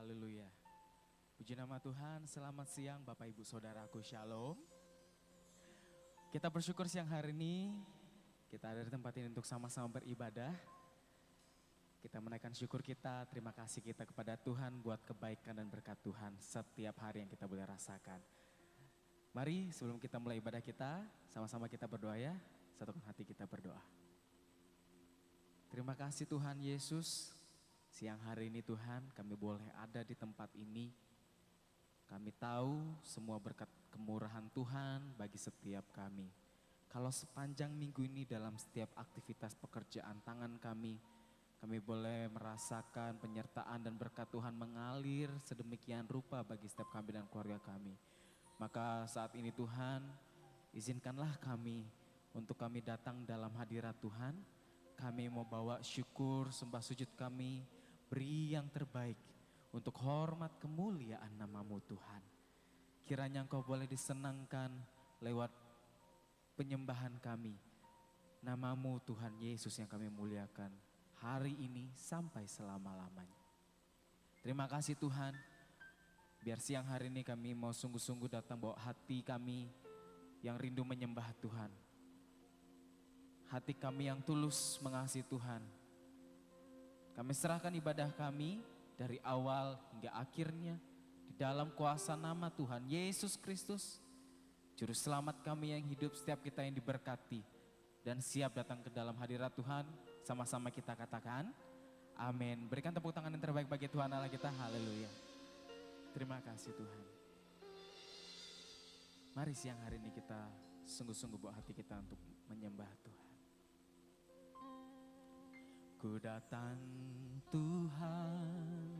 Haleluya. Puji nama Tuhan, selamat siang Bapak Ibu Saudaraku, Shalom. Kita bersyukur siang hari ini, kita ada di tempat ini untuk sama-sama beribadah. Kita menaikkan syukur kita, terima kasih kita kepada Tuhan buat kebaikan dan berkat Tuhan setiap hari yang kita boleh rasakan. Mari sebelum kita mulai ibadah kita, sama-sama kita berdoa ya, satukan hati kita berdoa. Terima kasih Tuhan Yesus, siang hari ini Tuhan kami boleh ada di tempat ini. Kami tahu semua berkat kemurahan Tuhan bagi setiap kami. Kalau sepanjang minggu ini dalam setiap aktivitas pekerjaan tangan kami boleh merasakan penyertaan dan berkat Tuhan mengalir sedemikian rupa bagi setiap kami dan keluarga kami. Maka saat ini Tuhan, izinkanlah kami untuk kami datang dalam hadirat Tuhan. Kami mau bawa syukur, sembah sujud kami, beri yang terbaik untuk hormat kemuliaan nama-Mu Tuhan. Kiranya Engkau boleh disenangkan lewat penyembahan kami. Nama-Mu Tuhan Yesus yang kami muliakan hari ini sampai selama-lamanya. Terima kasih Tuhan, biar siang hari ini kami mau sungguh-sungguh datang bawa hati kami yang rindu menyembah Tuhan. Hati kami yang tulus mengasihi Tuhan. Kami serahkan ibadah kami dari awal hingga akhirnya di dalam kuasa nama Tuhan Yesus Kristus, Juru Selamat kami yang hidup, setiap kita yang diberkati dan siap datang ke dalam hadirat Tuhan. Sama-sama kita katakan amin. Berikan tepuk tangan yang terbaik bagi Tuhan Allah kita. Haleluya. Terima kasih Tuhan. Mari siang hari ini kita sungguh-sungguh bawa hati kita untuk menyembah Tuhan. Ku datang Tuhan,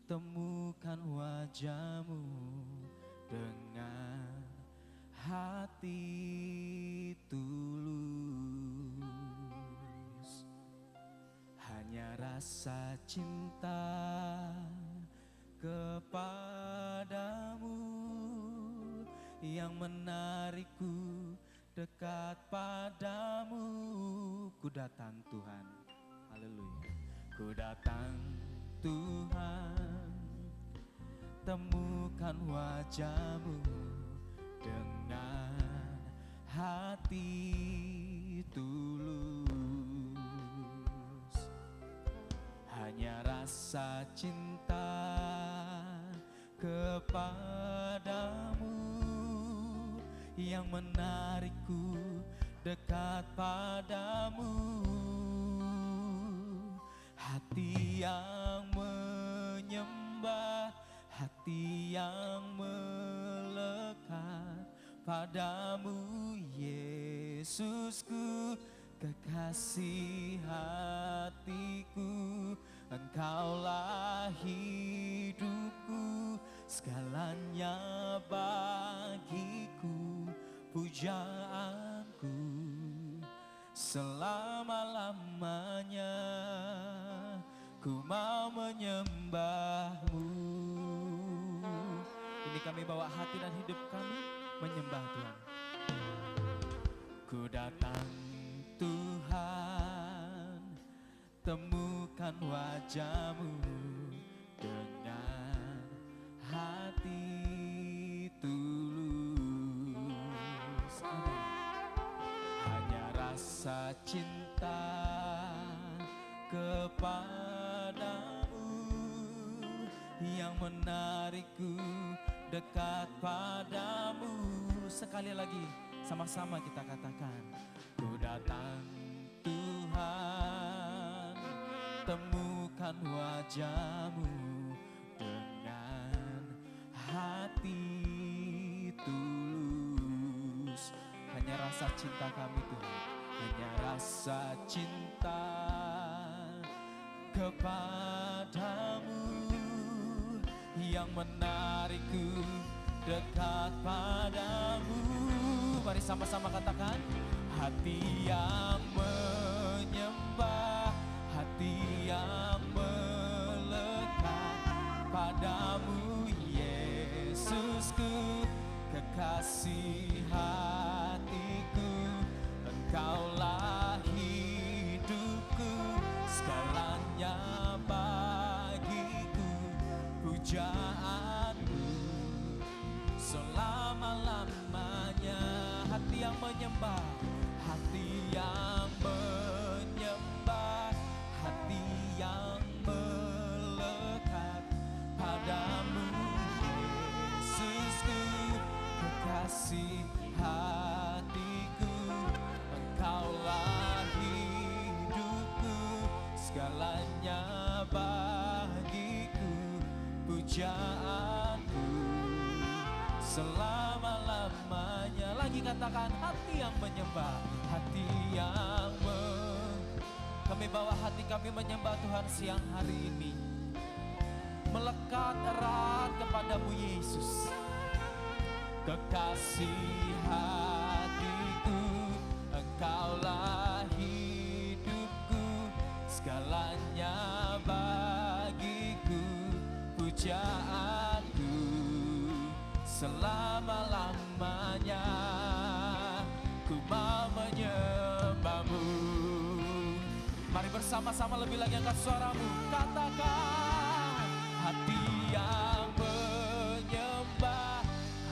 temukan wajah-Mu dengan hati tulus. Hanya rasa cinta kepadamu yang menarikku dekat padamu. Ku datang Tuhan, haleluya. Ku datang Tuhan, temukan wajah-Mu dengan hati tulus. Hanya rasa cinta kepadamu yang menarikku dekat padamu. Hati yang menyembah, hati yang melekat padamu Yesusku, kekasih hatiku. Engkaulah hidupku, segalanya bagiku, pujaanku selama-lamanya. Ku mau menyembah-Mu. Ini kami bawa hati dan hidup kami menyembah Tuhan. Ku datang Tuhan, temukan wajah-Mu dengan hati tulus. Hanya rasa cinta kepadamu yang menarikku dekat padamu. Sekali lagi sama-sama kita katakan, ku datang Tuhan, temukan wajah-Mu dengan hati tulus. Hanya rasa cinta kami Tuhan, hanya rasa cinta kepadamu yang menarikku dekat padamu. Mari sama-sama katakan, hati yang menyembah, hati yang melekat padamu Yesusku, kekasih hatiku. Engkaulah hidupku, segalanya bagiku, segalanya bagiku, pujaanku selama-lamanya. Lagi katakan, hati yang menyembah, hati yang kami bawa hati kami menyembah Tuhan siang hari ini, melekat erat kepadamu Yesus. Kekasih hatiku, Engkaulah hidupku, segalanya bagiku, pujaanku selama-lamanya. Ku mau menyembahmu. Mari bersama-sama lebih lagi angkat suaramu, katakan, hati yang menyembah,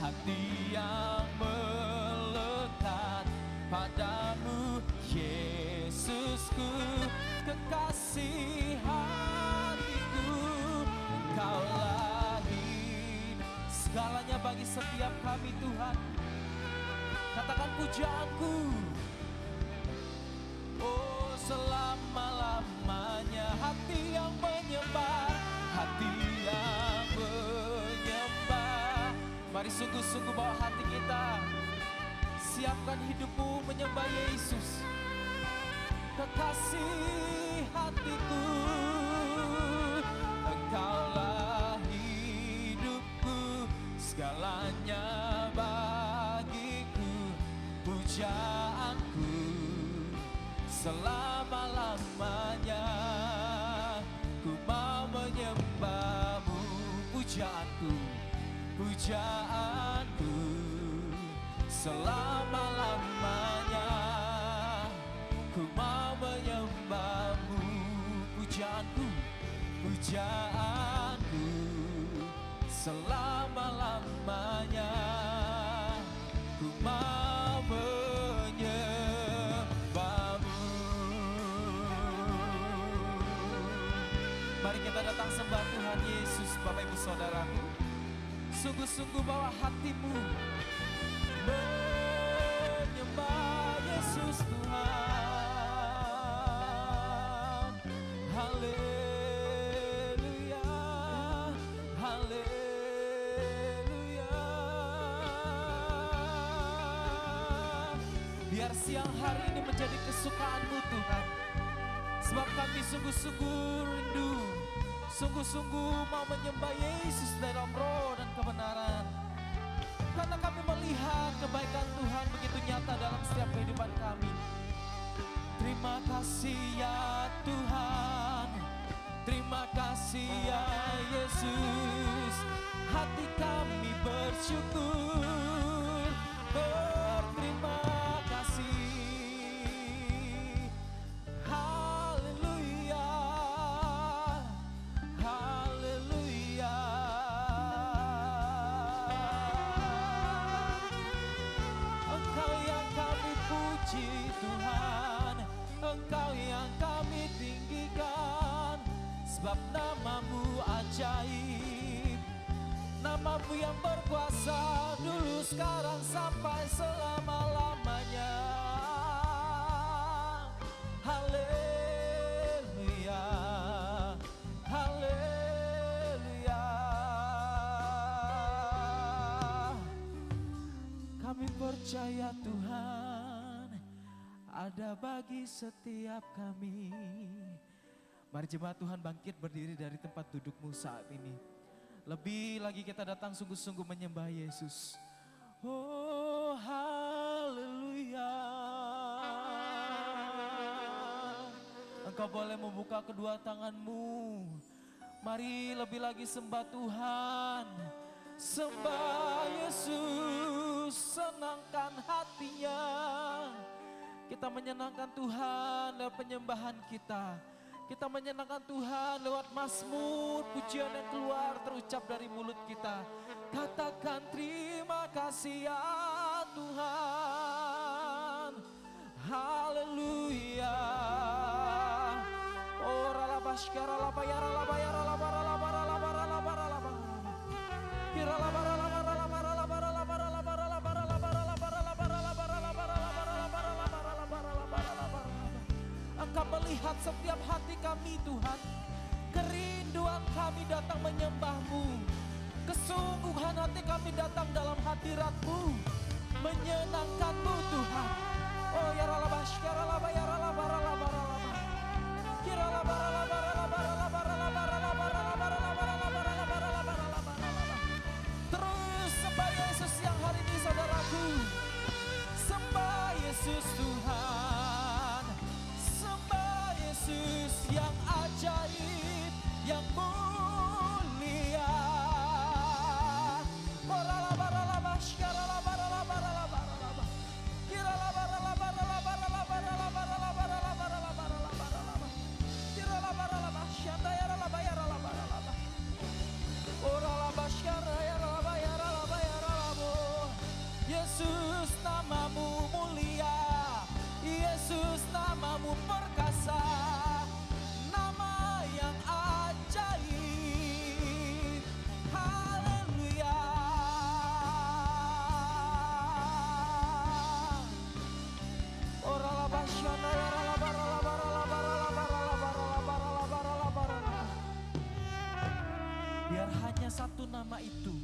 hati yang melekat padamu Yesusku. Kekasih hatiku, Engkaulah hidup, segalanya bagi setiap kami Tuhan. Katakan, pujaanku, oh selama-lamanya. Hati yang menyembah, hati yang menyembah. Mari sungguh-sungguh bawa hati kita, siapkan hidupmu menyembah Yesus. Kekasih hatiku, Engkaulah hidupku, segalanya bagiku, pujaanku selama-lamanya. Ku mau menyembahmu, pujaanku, pujaanku selama-lamanya. Ku mau menyembahmu, pujaanku, pujaanku selama-lamanya. Ku mau menyembahmu. Mari kita datang sembah Tuhan Yesus, Bapak Ibu Saudaraku. Sungguh-sungguh bawa hatimu menyembah Yesus Tuhan. Haleluya, haleluya. Biar siang hari ini menjadi kesukaanmu Tuhan, sebab kami sungguh-sungguh rindu, sungguh-sungguh mau menyembah Yesus dalam roh dan kebenaran. Karena kami melihat kebaikan Tuhan begitu nyata dalam setiap kehidupan kami. Terima kasih ya Tuhan, terima kasih ya Yesus. Hati kami bersyukur, berterima kasih. Haleluya, haleluya. Engkau yang kami puji Tuhan, Engkau yang kami tinggikan, sebab namamu ajaib, namamu yang berkuasa dulu, sekarang, sampai selama-lamanya. Haleluya, haleluya. Kami percaya Tuhan ada bagi setiap kami. Mari jemaat Tuhan bangkit berdiri dari tempat dudukmu saat ini. Lebih lagi kita datang sungguh-sungguh menyembah Yesus. Oh haleluya. Engkau boleh membuka kedua tanganmu. Mari lebih lagi sembah Tuhan. Sembah Yesus, senangkan hatinya. Kita menyenangkan Tuhan dalam penyembahan kita. Kita menyenangkan Tuhan lewat mazmur, pujian yang keluar terucap dari mulut kita. Katakan terima kasih ya Tuhan. Haleluya. Oh ralabashkara labayara labayara labara labara labara labara labara. Kira labara labara labara labara labara labara labara labara labara labara labara labara labara labara labara labara labara labara. Engkau melihat melihat setiap hati kami Tuhan. Kerinduan kami datang menyembah-Mu. Kesungguhan hati kami datang dalam hadirat-Mu. Menyenangkan-Mu Tuhan. Oh ya ralabash, ya ralaba, ya ralaba, ralaba, ralaba. Ya ralaba, ralaba, ralaba, ralaba, ralaba, ralaba, ralaba, ralaba, ralaba, ralaba, ralaba, ralaba, ralaba. Terus sembah Yesus yang hari ini saudaraku. Sembah Yesus Tuhan. Sembah Yesus yang ajaib, yang mulia. Yesus namamu mulia, Yesus namamu perkasa, nama yang ajaib. Haleluya. Biar hanya satu nama itu,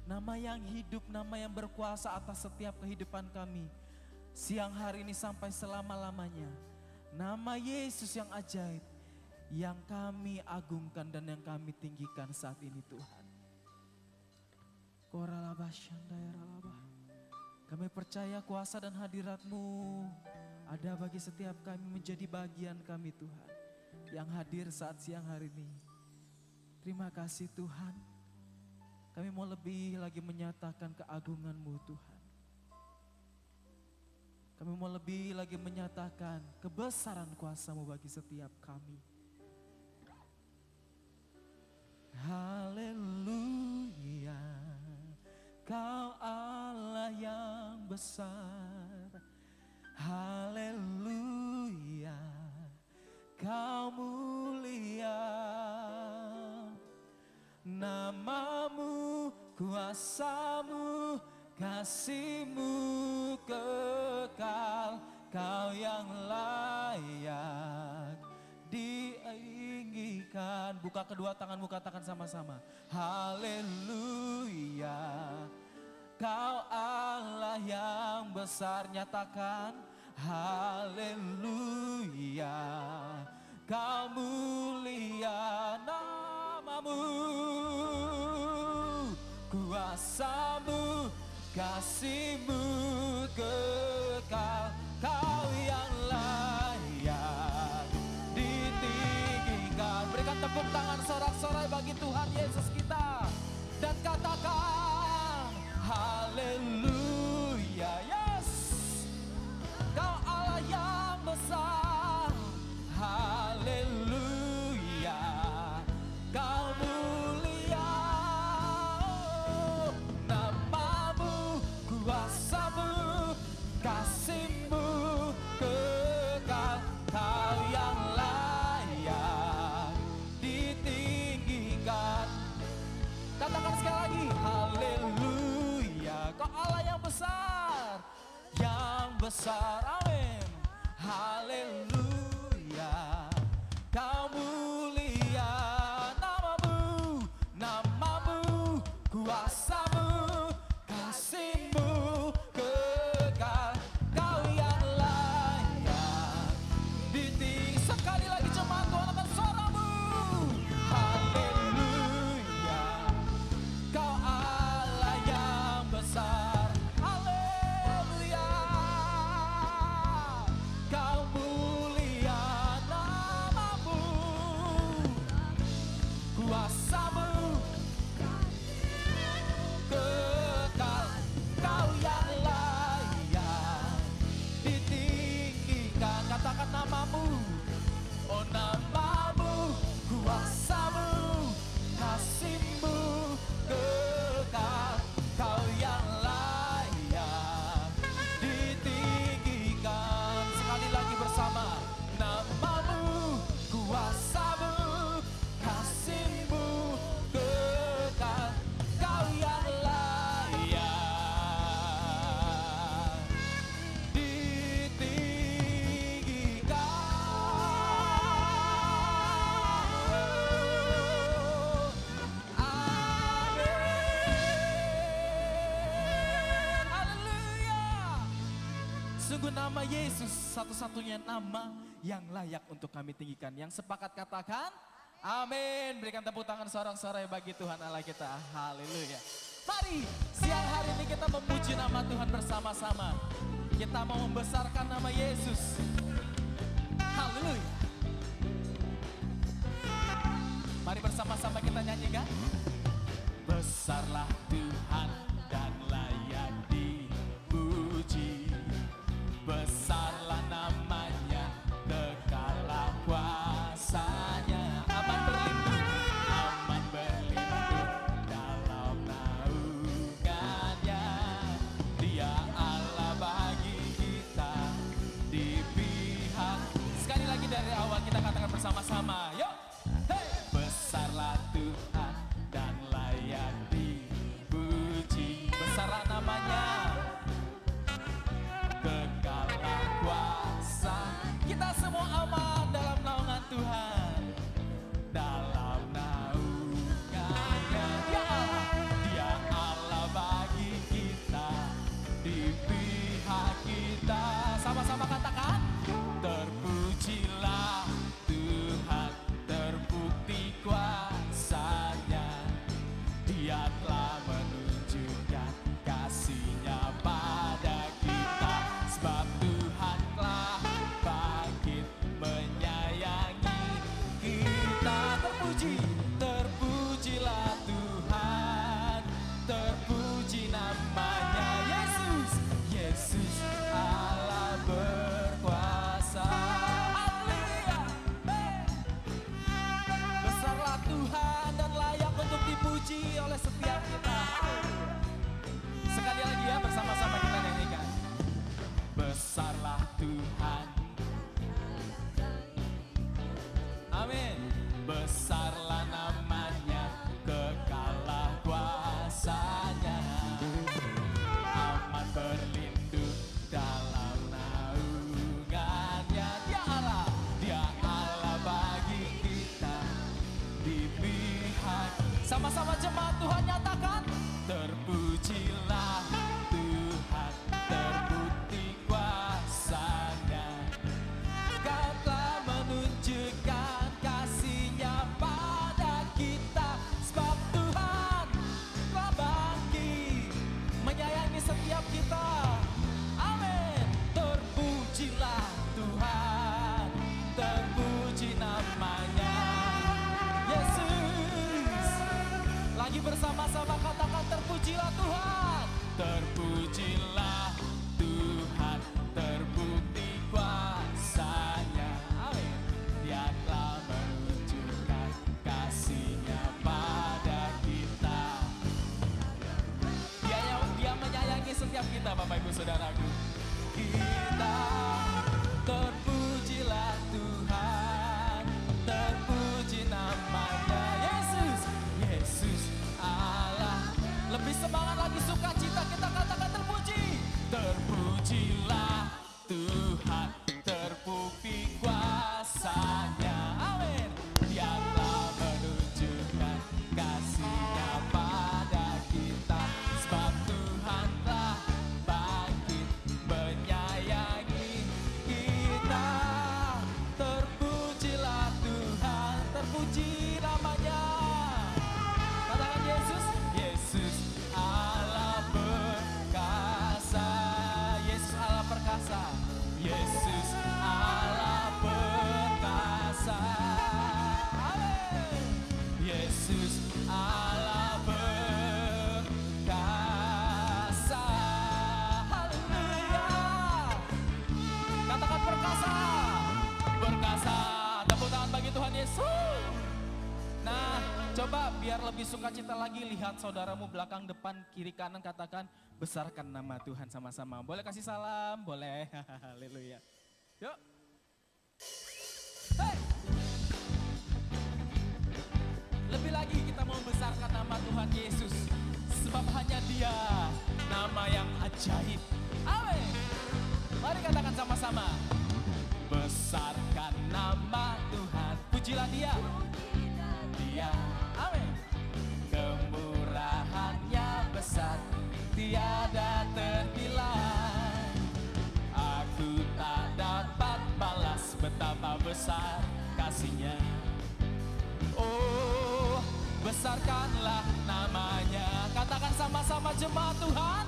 nama yang hidup, nama yang berkuasa atas setiap kehidupan kami. Siang hari ini sampai selama-lamanya. Nama Yesus yang ajaib, yang kami agungkan dan yang kami tinggikan saat ini Tuhan. Kami percaya kuasa dan hadirat-Mu ada bagi setiap kami, menjadi bagian kami Tuhan. Yang hadir saat siang hari ini. Terima kasih Tuhan. Kami mau lebih lagi menyatakan keagungan-Mu Tuhan. Kami mau lebih lagi menyatakan kebesaran kuasa-Mu bagi setiap kami. Haleluya, Kau Allah yang besar. Haleluya, Kau mulia. Namamu, kuasa-Mu, kasih-Mu kekal. Kau yang layak diinggikan. Buka kedua tanganmu, katakan sama-sama. Haleluya, Kau Allah yang besar. Nyatakan. Haleluya, Kau mulia. Namamu, kuasa-Mu, kasih-Mu kekal. Kau yang layak ditinggikan. Berikan tepuk tangan sorak-sorai bagi Tuhan Yesus kita. Dan katakan haleluya. Yes, Kau Allah yang besar. Haleluya, Kau mulia. Namamu, kuasa-Mu, kasih-Mu kekal. Kau yang layak ditinggikan. Katakan sekali lagi. Haleluya, Kau Allah yang besar. Yang besar, amin. Haleluya, Kau mulia. Namamu, namamu, kuasa-Mu, kasih-Mu kekal. Kau yang layak ditinggi. Sekali lagi jemaat Tuhan akan suaramu. Haleluya, Kau Allah yang besar. Haleluya, Kau mulia. Namamu, kuasa-Mu kekal. Kau yang layak ditinggikan. Katakan namamu. Oh namamu, kuasa-Mu, kasih-Mu kekal. Kau yang layak ditinggikan. Sekali lagi bersama. Namamu, kuasa-Mu, kasih-Mu kekal. Kau yang layak ditinggikan. Sungguh nama Yesus satu-satunya nama yang layak untuk kami tinggikan. Yang sepakat katakan, amin. Berikan tepuk tangan sorak-sorai bagi Tuhan Allah kita. Haleluya. Mari siang hari ini kita memuji nama Tuhan bersama-sama. Kita mau membesarkan nama Yesus. Haleluya. Mari bersama-sama kita nyanyikan. Besarlah Tuhan dan layak dipuji. Besarlah namanya, kekallah kuasanya. Aman berlindung dalam naungannya. Dia Allah bagi kita di pihak. Sekali lagi dari awal kita katakan bersama-sama. Yuk, hey! Besarlah Tuhan dan layak dipuji. Besarlah namanya, kekallah kuasa. Kita semua aman dalam naungan Tuhan. Dalam naungannya Dia Allah bagi kita di pihak kita. Sama-sama katakan, terpujilah Tuhan, terbukti kuasanya. Dia telah menunjukkan kasih-Nya pada kita. Sebab Tuhan telah bangkit menyayangi kita. Terpuji, terpujilah Tuhan, terpuji namanya Yesus. Yesus Allah berkuasa. Haleluya. Besarlah Tuhan dan layak untuk dipuji oleh setiap kita. Sekali lagi ya, bersama-sama kita nyanyikan. Besarlah Tuhan. Amin. Besarlah namanya, kekallah kuasanya. Aman berlindung dalam naungannya. Dia Allah bagi kita di pihak. Sama-sama jemaat Tuhan nyatakan, terpujilah Tuhan, terbukti kuasanya. Kau telah menunjukkan kasih-Nya pada kita. Sebab Tuhan telah bangkit menyayangi setiap kita. Amin. Terpujilah Tuhan, terpuji namanya Yesus. Lagi bersama-sama katakan, terpujilah Tuhan, terpujilah Tuhan, terbukti kuasanya. Amin. Dia telah menunjukkan kasih-Nya pada kita. Dia menyayangi setiap kita, Bapak Ibu Saudaraku. Kita terpujilah Tuhan, terpuji namanya Yesus. Yesus Allah. Lebih semangat lagi, sukacita kita katakan terpuji. Terpujilah Tuhan, terbukti kuasanya. Amin. Dia telah menunjukkan kasih-Nya pada kita. Sebab Tuhan telah bangkit menyayangi kita. Terpujilah Tuhan, terpuji namanya. Katakan Yesus. Yesus Allah perkasa. Yesus Allah perkasa. Yesus Allah perkasa. Amin. Yesus Allah perkasa. Haleluya. Katakan perkasa. Perkasa. Tepuk tangan bagi Tuhan Yesus. Nah, coba biar lebih sukacita lagi, lihat saudaramu belakang, depan, kiri, kanan, katakan besarkan nama Tuhan sama-sama. Boleh kasih salam? Boleh. Haleluya. Yuk. Hey. Lebih lagi kita mau besarkan nama Tuhan Yesus. Sebab hanya Dia nama yang ajaib. Amin. Mari katakan sama-sama. Besarkan nama Tuhan. Pujilah Dia. Dia, amin. Kemurahannya besar, tiada ternilai. Aku besar kasih-Nya. Oh, besarkanlah namanya. Katakan sama-sama jemaat Tuhan.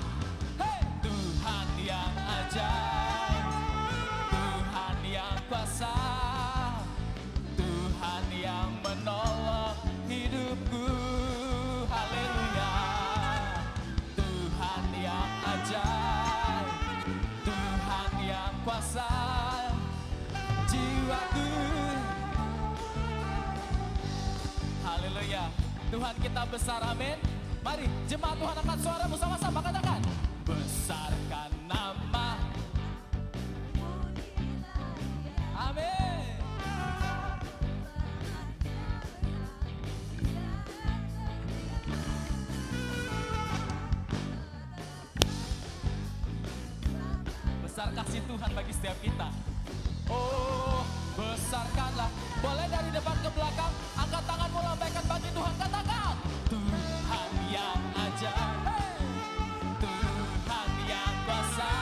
Hey! Tuhan yang ajaib, Tuhan yang kuasa, Tuhan yang menolong hidupku. Haleluya. Tuhan yang ajaib, Tuhan yang kuasa, jiwaku. Haleluya. Tuhan kita besar, amin. Mari jemaat Tuhan angkat suaramu sama-sama katakan. Besarkan nama. Amin. Besar kasih Tuhan bagi setiap kita. Oh, besarkanlah. Boleh dari depan ke belakang, angkat tanganmu, lambaikan bagi Tuhan, katakan. Tuhan yang ajaib, Tuhan yang kuasa,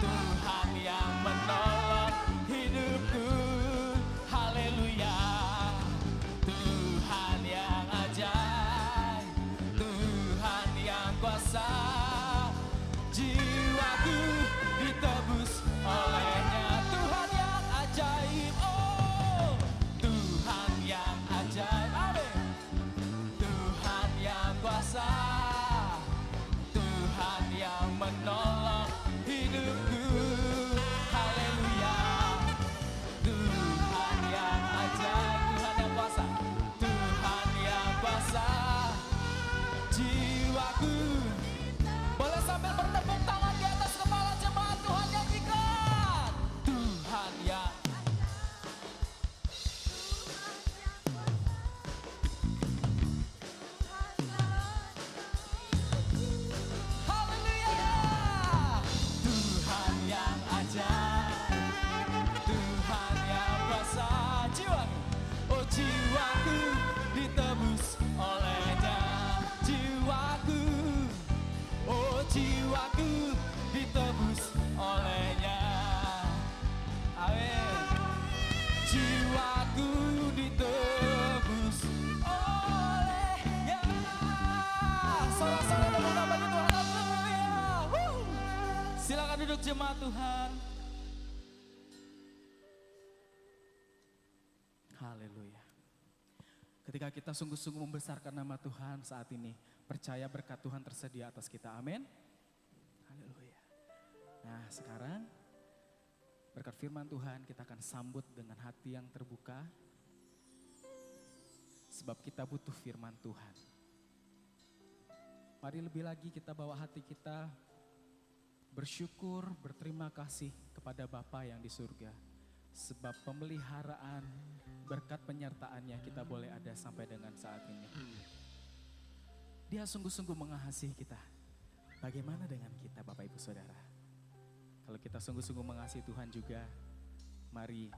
Tuhan yang menolong hidupku. Haleluya. Tuhan yang ajaib, Tuhan yang kuasa, jiwaku ditebus oleh-Nya. Tuhan yang ajaib, oh, Tuhan yang ajaib, amin. Tuhan yang kuasa, Tuhan yang menolong hidupku. Haleluya. Tuhan yang ajaib, Tuhan yang kuasa, Tuhan yang kuasa, jiwaku. Boleh sambil bertepuk tangan di atas kepala jemaat Tuhan nyanyikan. Tuhan yang haleluya. Tuhan yang ajaib, Tuhan yang kuasa, jiwaku. Oh, jiwaku ditebus oleh-Nya. Jiwaku, oh, jiwaku ditebus oleh-Nya. Amin. Jiwaku ditebus oleh-Nya. Sorak-sorak tepuk tangan bagi Tuhan. Haleluya. Silakan duduk jemaat Tuhan. Haleluya. Ketika kita sungguh-sungguh membesarkan nama Tuhan saat ini, percaya berkat Tuhan tersedia atas kita. Amin. Haleluya. Nah, sekarang berkat firman Tuhan kita akan sambut dengan hati yang terbuka. Sebab kita butuh firman Tuhan. Mari lebih lagi kita bawa hati kita bersyukur, berterima kasih kepada Bapa yang di surga. Sebab pemeliharaan, berkat penyertaannya kita boleh ada sampai dengan saat ini. Dia sungguh-sungguh mengasihi kita. Bagaimana dengan kita Bapak Ibu Saudara? Kalau kita sungguh-sungguh mengasihi Tuhan juga, mari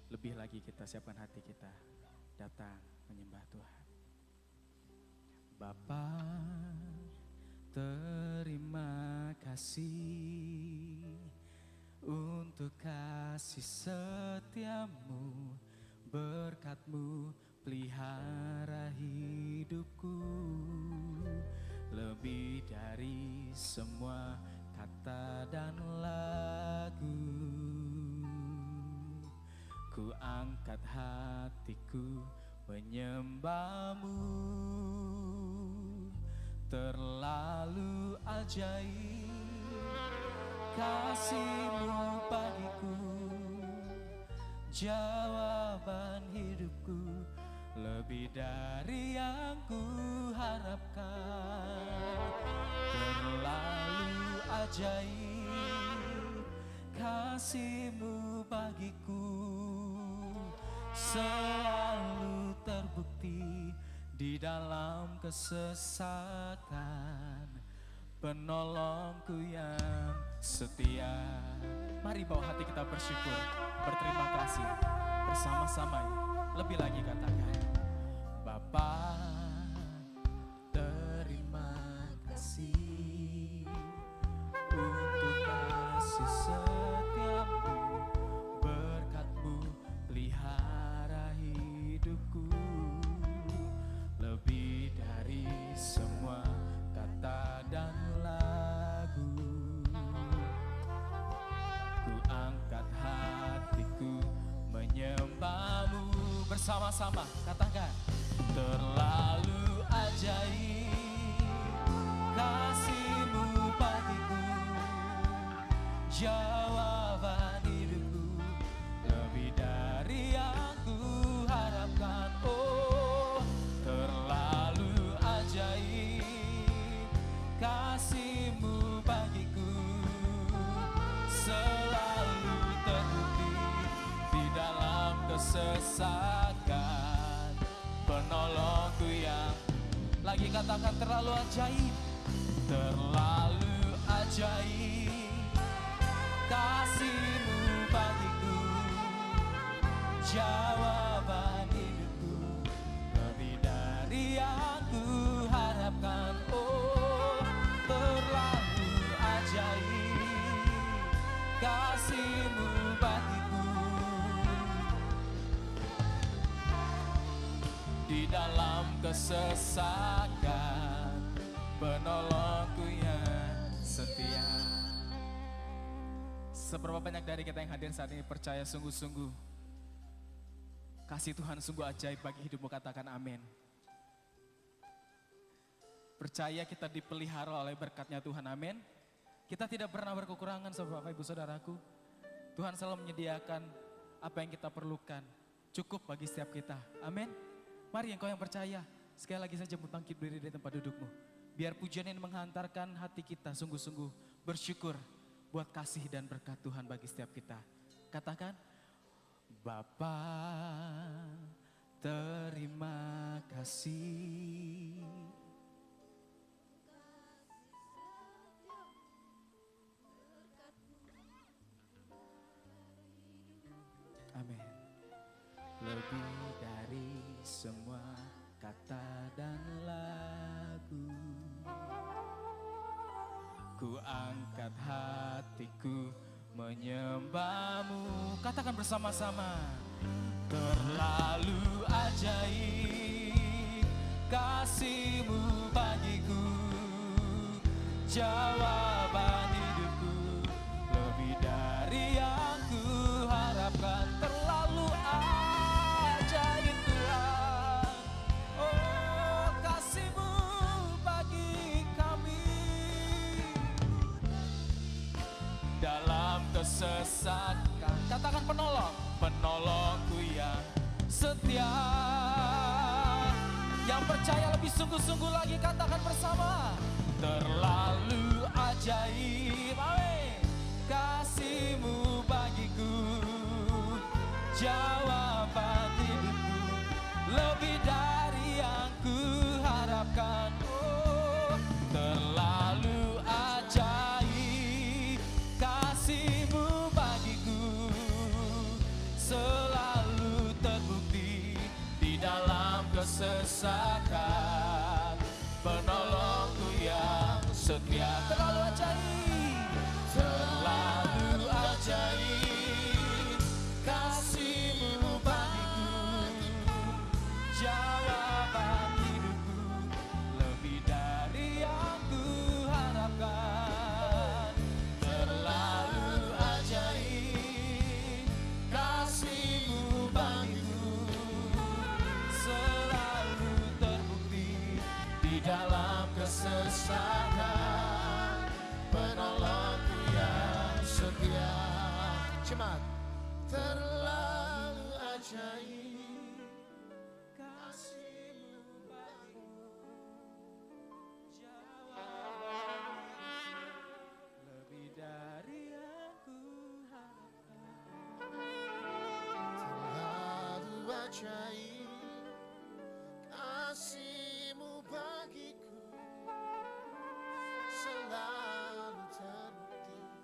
lebih lagi kita siapkan hati kita datang menyembah Tuhan. Bapa, terima kasih untuk kasih setiamu, berkat-Mu pelihara hidupku. Lebih dari semua kata dan lagu, ku angkat hatiku menyembah-Mu. Terlalu ajaib kasih-Mu bagiku, jawaban hidupku lebih dari yang ku harapkan. Terlalu ajaib kasih-Mu bagiku, selalu terbukti di dalam kesesakan, penolongku yang setia. Mari bawa hati kita bersyukur, berterima kasih bersama-sama. Lebih lagi katakan, Bapa, terima kasih untuk kasih setiamu, berkat-Mu bersama-sama, katakan. Terlalu ajaib kasih-Mu bagiku, jawaban hidupku, lebih dari yang ku harapkan. Oh, terlalu ajaib kasih-Mu bagiku, selalu terbukti di dalam kesesakan. Penolongku yang lagi katakan terlalu ajaib, terlalu ajaib kasih-Mu bagiku, jawaban hidupku, lebih dari yang ku harapkan. Oh, terlalu ajaib kasih-Mu bagiku, di dalam kesesakan, penolongku yang setia. Seberapa banyak dari kita yang hadir saat ini percaya sungguh-sungguh kasih Tuhan sungguh ajaib bagi hidupmu, katakan amin. Percaya kita dipelihara oleh berkat-Nya Tuhan, amin. Kita tidak pernah berkekurangan, Bapak Ibu Saudaraku. Tuhan selalu menyediakan apa yang kita perlukan, cukup bagi setiap kita, amin. Mari engkau yang percaya, sekali lagi saja bangkit berdiri dari tempat dudukmu. Biar pujian ini menghantarkan hati kita sungguh-sungguh bersyukur buat kasih dan berkat Tuhan bagi setiap kita. Katakan, Bapa, terima kasih. Amin. Lebih dari semua kata dan lagu, ku angkat hatiku menyembah-Mu. Katakan bersama-sama. Terlalu ajaib kasih-Mu bagiku, jawaban hidupku, lebih dari yang ku harapkan. Terlalu ajaib Tuhan, oh kasih-Mu bagi kami, dalam kesesakan. Katakan penolong, penolongku yang setia. Yang percaya lebih sungguh-sungguh lagi, katakan bersama. Terlalu ajaib, amin, kasih-Mu bagiku, jawaban hidupku, lebih dari yang ku harapkan. Oh, terlalu ajaib kasih-Mu bagiku, selalu terbukti di dalam kesesakan. Penolongku yang setia. Terlalu ajaib, terlalu ajaib kasih-Mu bagiku, jawaban hidupku, lebih dari yang ku harapkan. Terlalu ajaib kasih-Mu bagiku, selalu terbukti di dalam kesesakan. Penolongku yang setia. Cepat. Terlalu ajaib kasih-Mu bagiku, jawaban lebih dari yang ku harapkan. Terlalu ajaib kasih-Mu bagiku, selalu terbukti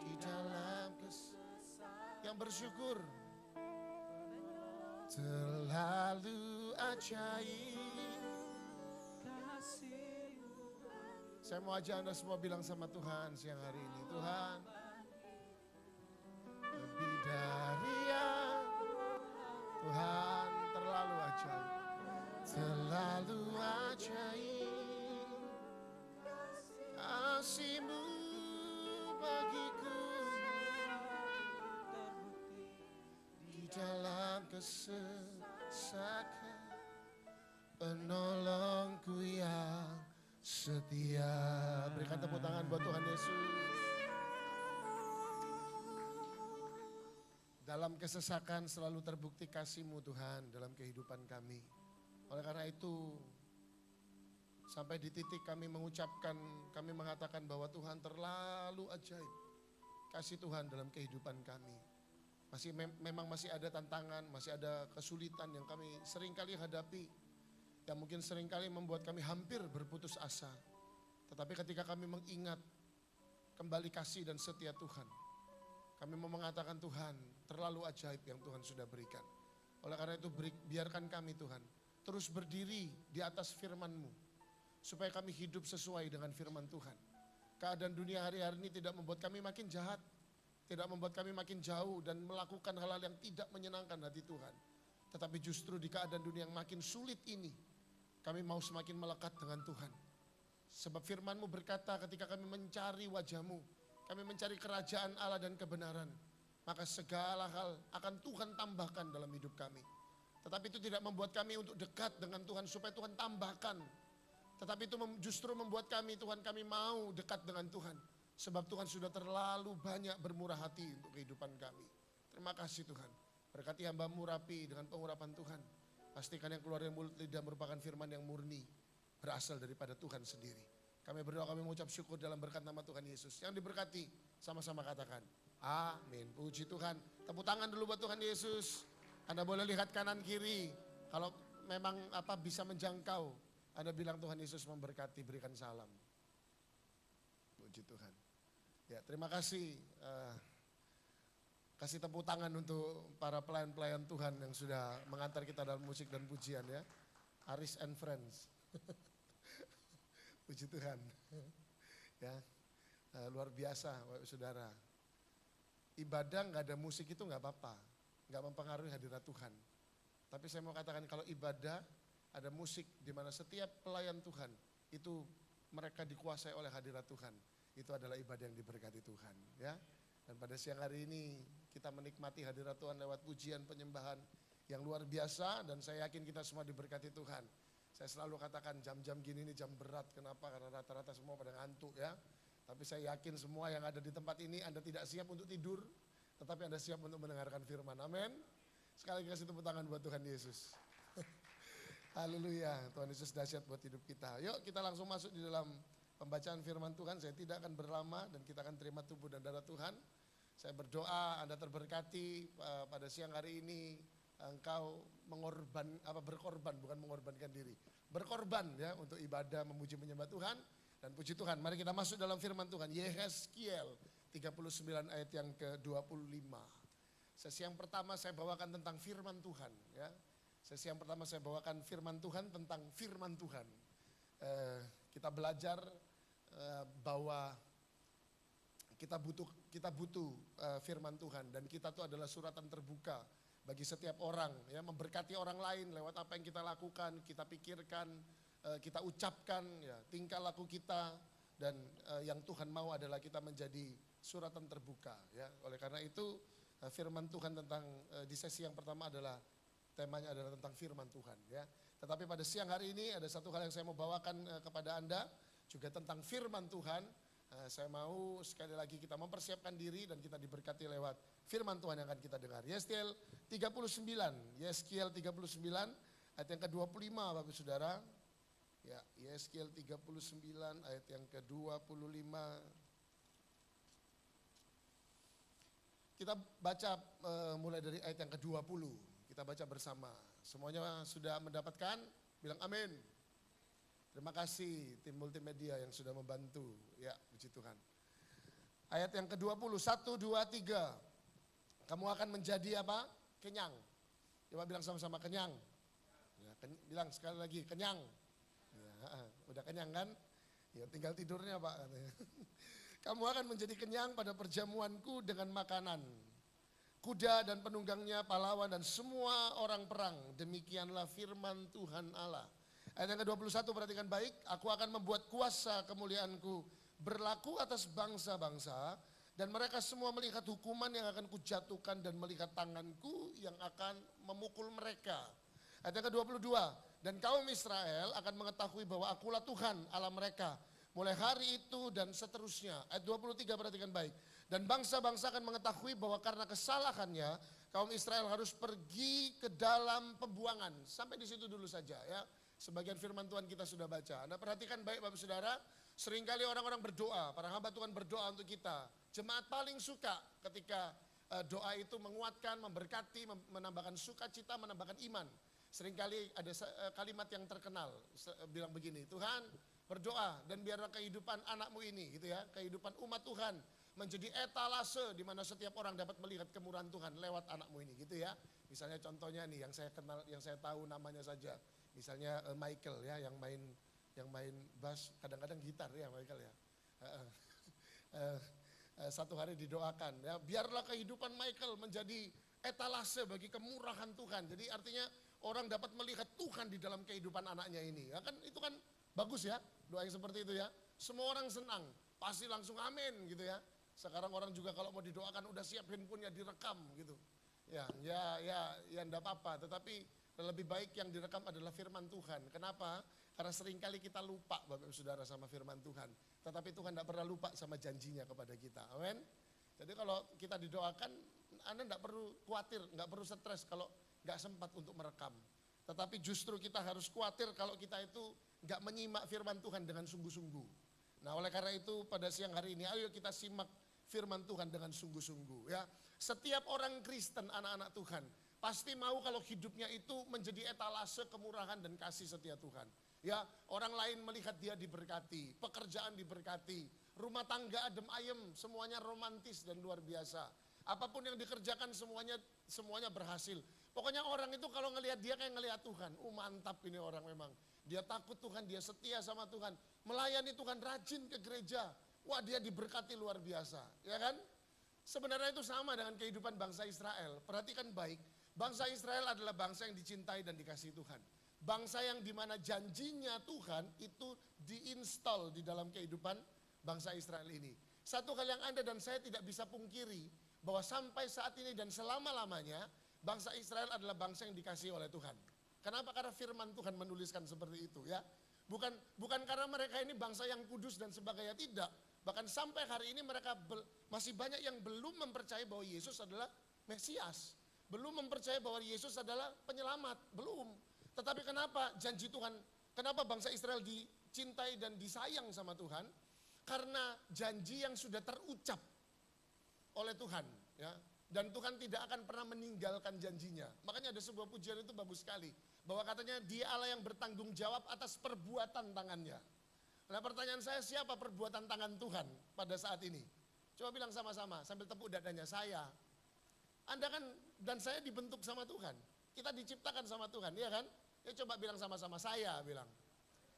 di dalam yang bersyukur. Terlalu ajaib kasih-Mu. Saya mau ajak Anda semua bilang sama Tuhan siang hari ini, Tuhan, lebih dari yang Tuhan, terlalu ajaib, terlalu ajaib kasih-Mu bagiku, di dalam kesesakan. Saka penolongku yang setia. Berikan tepuk tangan buat Tuhan Yesus. Dalam kesesakan selalu terbukti kasih-Mu Tuhan dalam kehidupan kami. Oleh karena itu, sampai di titik kami mengucapkan, kami mengatakan bahwa Tuhan terlalu ajaib. Kasih Tuhan dalam kehidupan kami. Memang masih ada tantangan, masih ada kesulitan yang kami seringkali hadapi. Yang mungkin seringkali membuat kami hampir berputus asa. Tetapi ketika kami mengingat kembali kasih dan setia Tuhan, kami mau mengatakan Tuhan terlalu ajaib yang Tuhan sudah berikan. Oleh karena itu biarkan kami Tuhan terus berdiri di atas firman-Mu. Supaya kami hidup sesuai dengan firman Tuhan. Keadaan dunia hari-hari ini tidak membuat kami makin jahat. Tidak membuat kami makin jauh dan melakukan hal-hal yang tidak menyenangkan hati Tuhan. Tetapi justru di keadaan dunia yang makin sulit ini, kami mau semakin melekat dengan Tuhan. Sebab firman-Mu berkata ketika kami mencari wajah-Mu, kami mencari kerajaan Allah dan kebenaran, maka segala hal akan Tuhan tambahkan dalam hidup kami. Tetapi itu tidak membuat kami untuk dekat dengan Tuhan supaya Tuhan tambahkan. Tetapi itu justru membuat kami, Tuhan, kami mau dekat dengan Tuhan. Sebab Tuhan sudah terlalu banyak bermurah hati untuk kehidupan kami. Terima kasih Tuhan. Berkati hamba-Mu Rapi dengan pengurapan Tuhan. Pastikan yang keluar dari mulut lidah merupakan firman yang murni, berasal daripada Tuhan sendiri. Kami berdoa, kami mengucap syukur dalam berkat nama Tuhan Yesus. Yang diberkati, sama-sama katakan, amin. Puji Tuhan. Tepuk tangan dulu buat Tuhan Yesus. Anda boleh lihat kanan kiri. Kalau memang bisa menjangkau, Anda bilang Tuhan Yesus memberkati, berikan salam. Puji Tuhan. Ya, terima kasih. Kasih tepuk tangan untuk para pelayan-pelayan Tuhan yang sudah mengantar kita dalam musik dan pujian ya. Aris and Friends. Puji Tuhan. Ya, luar biasa saudara. Ibadah nggak ada musik itu nggak apa-apa. Nggak mempengaruhi hadirat Tuhan. Tapi saya mau katakan kalau ibadah ada musik di mana setiap pelayan Tuhan itu mereka dikuasai oleh hadirat Tuhan. Itu adalah ibadah yang diberkati Tuhan, ya. Dan pada siang hari ini kita menikmati hadirat Tuhan lewat pujian penyembahan yang luar biasa dan saya yakin kita semua diberkati Tuhan. Saya selalu katakan jam-jam gini ini jam berat, kenapa? Karena rata-rata semua pada ngantuk ya. Tapi saya yakin semua yang ada di tempat ini Anda tidak siap untuk tidur, tetapi Anda siap untuk mendengarkan firman. Amin. Sekali lagi kasih tepuk tangan buat Tuhan Yesus. Haleluya, Tuhan Yesus dahsyat buat hidup kita. Yuk kita langsung masuk di dalam pembacaan firman Tuhan. Saya tidak akan berlama dan kita akan terima tubuh dan darah Tuhan. Saya berdoa Anda terberkati pada siang hari ini. Engkau berkorban, bukan mengorbankan diri. Berkorban ya untuk ibadah, memuji menyembah Tuhan. Dan puji Tuhan, mari kita masuk dalam firman Tuhan. Yehezkiel 39 ayat yang ke-25. Sesi yang pertama saya bawakan tentang firman Tuhan ya. Sesi yang pertama saya bawakan firman Tuhan tentang firman Tuhan. Kita belajar bahwa kita butuh firman Tuhan dan kita tuh adalah suratan terbuka bagi setiap orang ya, memberkati orang lain lewat apa yang kita lakukan, kita pikirkan, kita ucapkan ya, tingkah laku kita dan yang Tuhan mau adalah kita menjadi suratan terbuka ya. Oleh karena itu firman Tuhan tentang di sesi yang pertama adalah temanya adalah tentang firman Tuhan ya. Tetapi pada siang hari ini ada satu hal yang saya mau bawakan kepada Anda juga tentang firman Tuhan. Saya mau sekali lagi kita mempersiapkan diri dan kita diberkati lewat firman Tuhan yang akan kita dengar. Yeskel 39 ayat yang ke-25 Bapak Saudara. Ya, Yeskel 39 ayat yang ke-25. Kita baca mulai dari ayat yang ke-20. Kita baca bersama. Semuanya sudah mendapatkan? Bilang amin. Terima kasih tim multimedia yang sudah membantu. Ya, puji Tuhan. Ayat yang ke-20, 1, 2, 3. Kamu akan menjadi apa? Kenyang. Coba bilang sama-sama kenyang. Ya, bilang sekali lagi kenyang. Ya, udah kenyang kan? Ya tinggal tidurnya Pak. Kamu akan menjadi kenyang pada perjamuanku dengan makanan. Kuda dan penunggangnya, pahlawan dan semua orang perang. Demikianlah firman Tuhan Allah. Ayat yang ke-21 perhatikan baik. Aku akan membuat kuasa kemuliaanku berlaku atas bangsa-bangsa. Dan mereka semua melihat hukuman yang akan kujatuhkan dan melihat tanganku yang akan memukul mereka. Ayat yang ke-22, dan kaum Israel akan mengetahui bahwa akulah Tuhan Allah mereka. Mulai hari itu dan seterusnya. Ayat 23 perhatikan baik. Dan bangsa-bangsa akan mengetahui bahwa karena kesalahannya kaum Israel harus pergi ke dalam pembuangan. Sampai di situ dulu saja ya. Sebagian firman Tuhan kita sudah baca. Anda perhatikan baik Bapak Saudara. Seringkali orang-orang berdoa, para hamba Tuhan berdoa untuk kita. Jemaat paling suka ketika doa itu menguatkan, memberkati, menambahkan sukacita, menambahkan iman. Seringkali ada kalimat yang terkenal bilang begini, Tuhan berdoa dan biarlah kehidupan anakmu ini gitu ya, kehidupan umat Tuhan menjadi etalase di mana setiap orang dapat melihat kemurahan Tuhan lewat anakmu ini gitu ya. Misalnya contohnya nih yang saya kenal, yang saya tahu namanya saja. Misalnya Michael ya yang main bass, kadang-kadang gitar ya Michael ya. Satu hari didoakan ya, biarlah kehidupan Michael menjadi etalase bagi kemurahan Tuhan. Jadi artinya orang dapat melihat Tuhan di dalam kehidupan anaknya ini. Ya kan itu kan bagus ya, doa yang seperti itu ya. Semua orang senang, pasti langsung amin gitu ya. Sekarang orang juga kalau mau didoakan udah siap handphonenya direkam gitu. Ya enggak apa-apa, tetapi lebih baik yang direkam adalah firman Tuhan. Kenapa? Karena seringkali kita lupa Bapak Ibu Saudara sama firman Tuhan. Tetapi Tuhan tidak pernah lupa sama janjinya kepada kita. Amin. Jadi kalau kita didoakan, Anda tidak perlu khawatir, nggak perlu stres kalau nggak sempat untuk merekam. Tetapi justru kita harus khawatir kalau kita itu nggak menyimak firman Tuhan dengan sungguh-sungguh. Nah oleh karena itu pada siang hari ini ayo kita simak firman Tuhan dengan sungguh-sungguh ya. Setiap orang Kristen, anak-anak Tuhan pasti mau kalau hidupnya itu menjadi etalase kemurahan dan kasih setia Tuhan. Ya, orang lain melihat dia diberkati, pekerjaan diberkati, rumah tangga adem ayem, semuanya romantis dan luar biasa. Apapun yang dikerjakan semuanya berhasil. Pokoknya orang itu kalau ngelihat dia kayak ngelihat Tuhan. Mantap ini orang memang. Dia takut Tuhan, dia setia sama Tuhan. Melayani Tuhan, rajin ke gereja. Wah dia diberkati luar biasa. Ya kan? Sebenarnya itu sama dengan kehidupan bangsa Israel. Perhatikan baik. Bangsa Israel adalah bangsa yang dicintai dan dikasihi Tuhan. Bangsa yang dimana janjinya Tuhan itu diinstal di dalam kehidupan bangsa Israel ini. Satu hal yang Anda dan saya tidak bisa pungkiri, bahwa sampai saat ini dan selama-lamanya bangsa Israel adalah bangsa yang dikasihi oleh Tuhan. Kenapa? Karena firman Tuhan menuliskan seperti itu ya. Bukan karena mereka ini bangsa yang kudus dan sebagainya, tidak. Bahkan sampai hari ini mereka masih banyak yang belum mempercayai bahwa Yesus adalah Mesias. Belum mempercayai bahwa Yesus adalah penyelamat, belum. Tetapi kenapa janji Tuhan, kenapa bangsa Israel dicintai dan disayang sama Tuhan? Karena janji yang sudah terucap oleh Tuhan ya, dan Tuhan tidak akan pernah meninggalkan janjinya. Makanya ada sebuah pujian itu bagus sekali, bahwa katanya Dia Allah yang bertanggung jawab atas perbuatan tangannya. Nah pertanyaan saya, siapa perbuatan tangan Tuhan pada saat ini? Coba bilang sama-sama sambil tepuk dadanya, saya. Anda kan dan saya dibentuk sama Tuhan, kita diciptakan sama Tuhan, ya kan? Ya coba bilang sama-sama, saya bilang.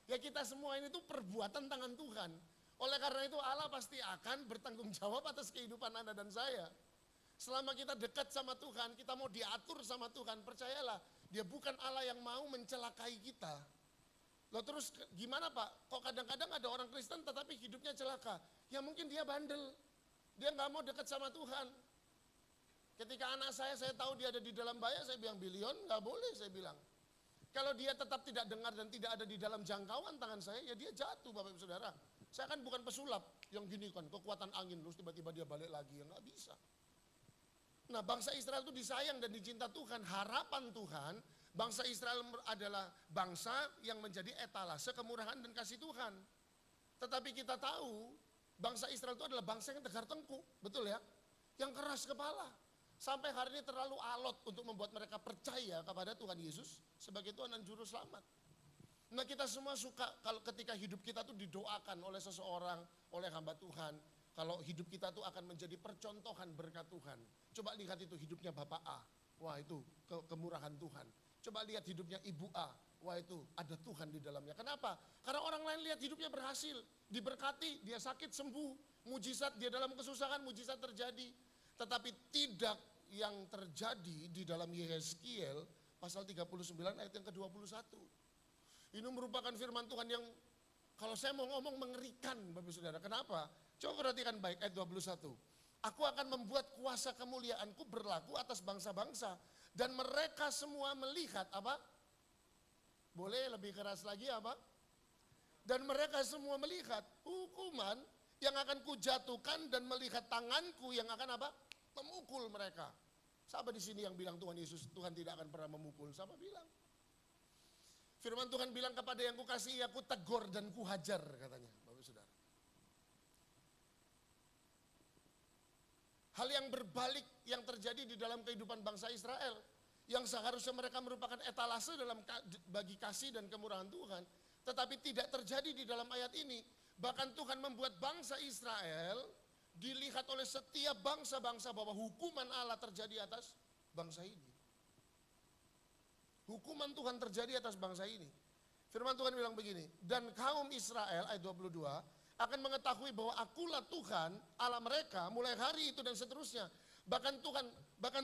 Ya kita semua ini tuh perbuatan tangan Tuhan. Oleh karena itu Allah pasti akan bertanggung jawab atas kehidupan Anda dan saya. Selama kita dekat sama Tuhan, kita mau diatur sama Tuhan, percayalah, Dia bukan Allah yang mau mencelakai kita. Loh terus gimana Pak? Kok kadang-kadang ada orang Kristen tetapi hidupnya celaka? Ya mungkin dia bandel, dia nggak mau dekat sama Tuhan. Ketika anak saya tahu dia ada di dalam bahaya, saya bilang, Bilion nggak boleh, saya bilang. Kalau dia tetap tidak dengar dan tidak ada di dalam jangkauan tangan saya, ya dia jatuh Bapak Ibu Saudara. Saya kan bukan pesulap yang gini kan, kekuatan angin terus tiba-tiba dia balik lagi, ya nggak bisa. Nah bangsa Israel itu disayang dan dicinta Tuhan. Harapan Tuhan, bangsa Israel adalah bangsa yang menjadi etalase kemurahan dan kasih Tuhan. Tetapi kita tahu, bangsa Israel itu adalah bangsa yang tegar tengkuk, betul ya? Yang keras kepala. Sampai hari ini terlalu alot untuk membuat mereka percaya kepada Tuhan Yesus sebagai Tuhan dan Juru Selamat. Nah kita semua suka kalau ketika hidup kita tuh didoakan oleh seseorang, oleh hamba Tuhan. Kalau hidup kita tuh akan menjadi percontohan berkat Tuhan. Coba lihat itu hidupnya Bapak A. Wah itu kemurahan Tuhan. Coba lihat hidupnya Ibu A. Wah itu ada Tuhan di dalamnya. Kenapa? Karena orang lain lihat hidupnya berhasil. Diberkati, dia sakit sembuh. Mujizat, dia dalam kesusahan, mujizat terjadi. Tetapi tidak yang terjadi di dalam Yehezkiel pasal 39 ayat yang ke-21. Ini merupakan firman Tuhan yang kalau saya mau ngomong mengerikan Bapak Saudara. Kenapa? Coba perhatikan baik ayat 21. Aku akan membuat kuasa kemuliaanku berlaku atas bangsa-bangsa dan mereka semua melihat apa? Boleh lebih keras lagi apa? Dan mereka semua melihat hukuman yang akan kujatuhkan dan melihat tanganku yang akan apa? Memukul mereka. Siapa di sini yang bilang Tuhan Yesus, Tuhan tidak akan pernah memukul? Siapa bilang? Firman Tuhan bilang kepada yang kukasihi aku tegur dan kuhajar katanya, Bapak Saudara. Hal yang berbalik yang terjadi di dalam kehidupan bangsa Israel, yang seharusnya mereka merupakan etalase bagi kasih dan kemurahan Tuhan, tetapi tidak terjadi di dalam ayat ini. Bahkan Tuhan membuat bangsa Israel dilihat oleh setiap bangsa-bangsa bahwa hukuman Allah terjadi atas bangsa ini. Hukuman Tuhan terjadi atas bangsa ini. Firman Tuhan bilang begini, dan kaum Israel ayat 22 akan mengetahui bahwa akulah Tuhan Allah mereka mulai hari itu dan seterusnya. Bahkan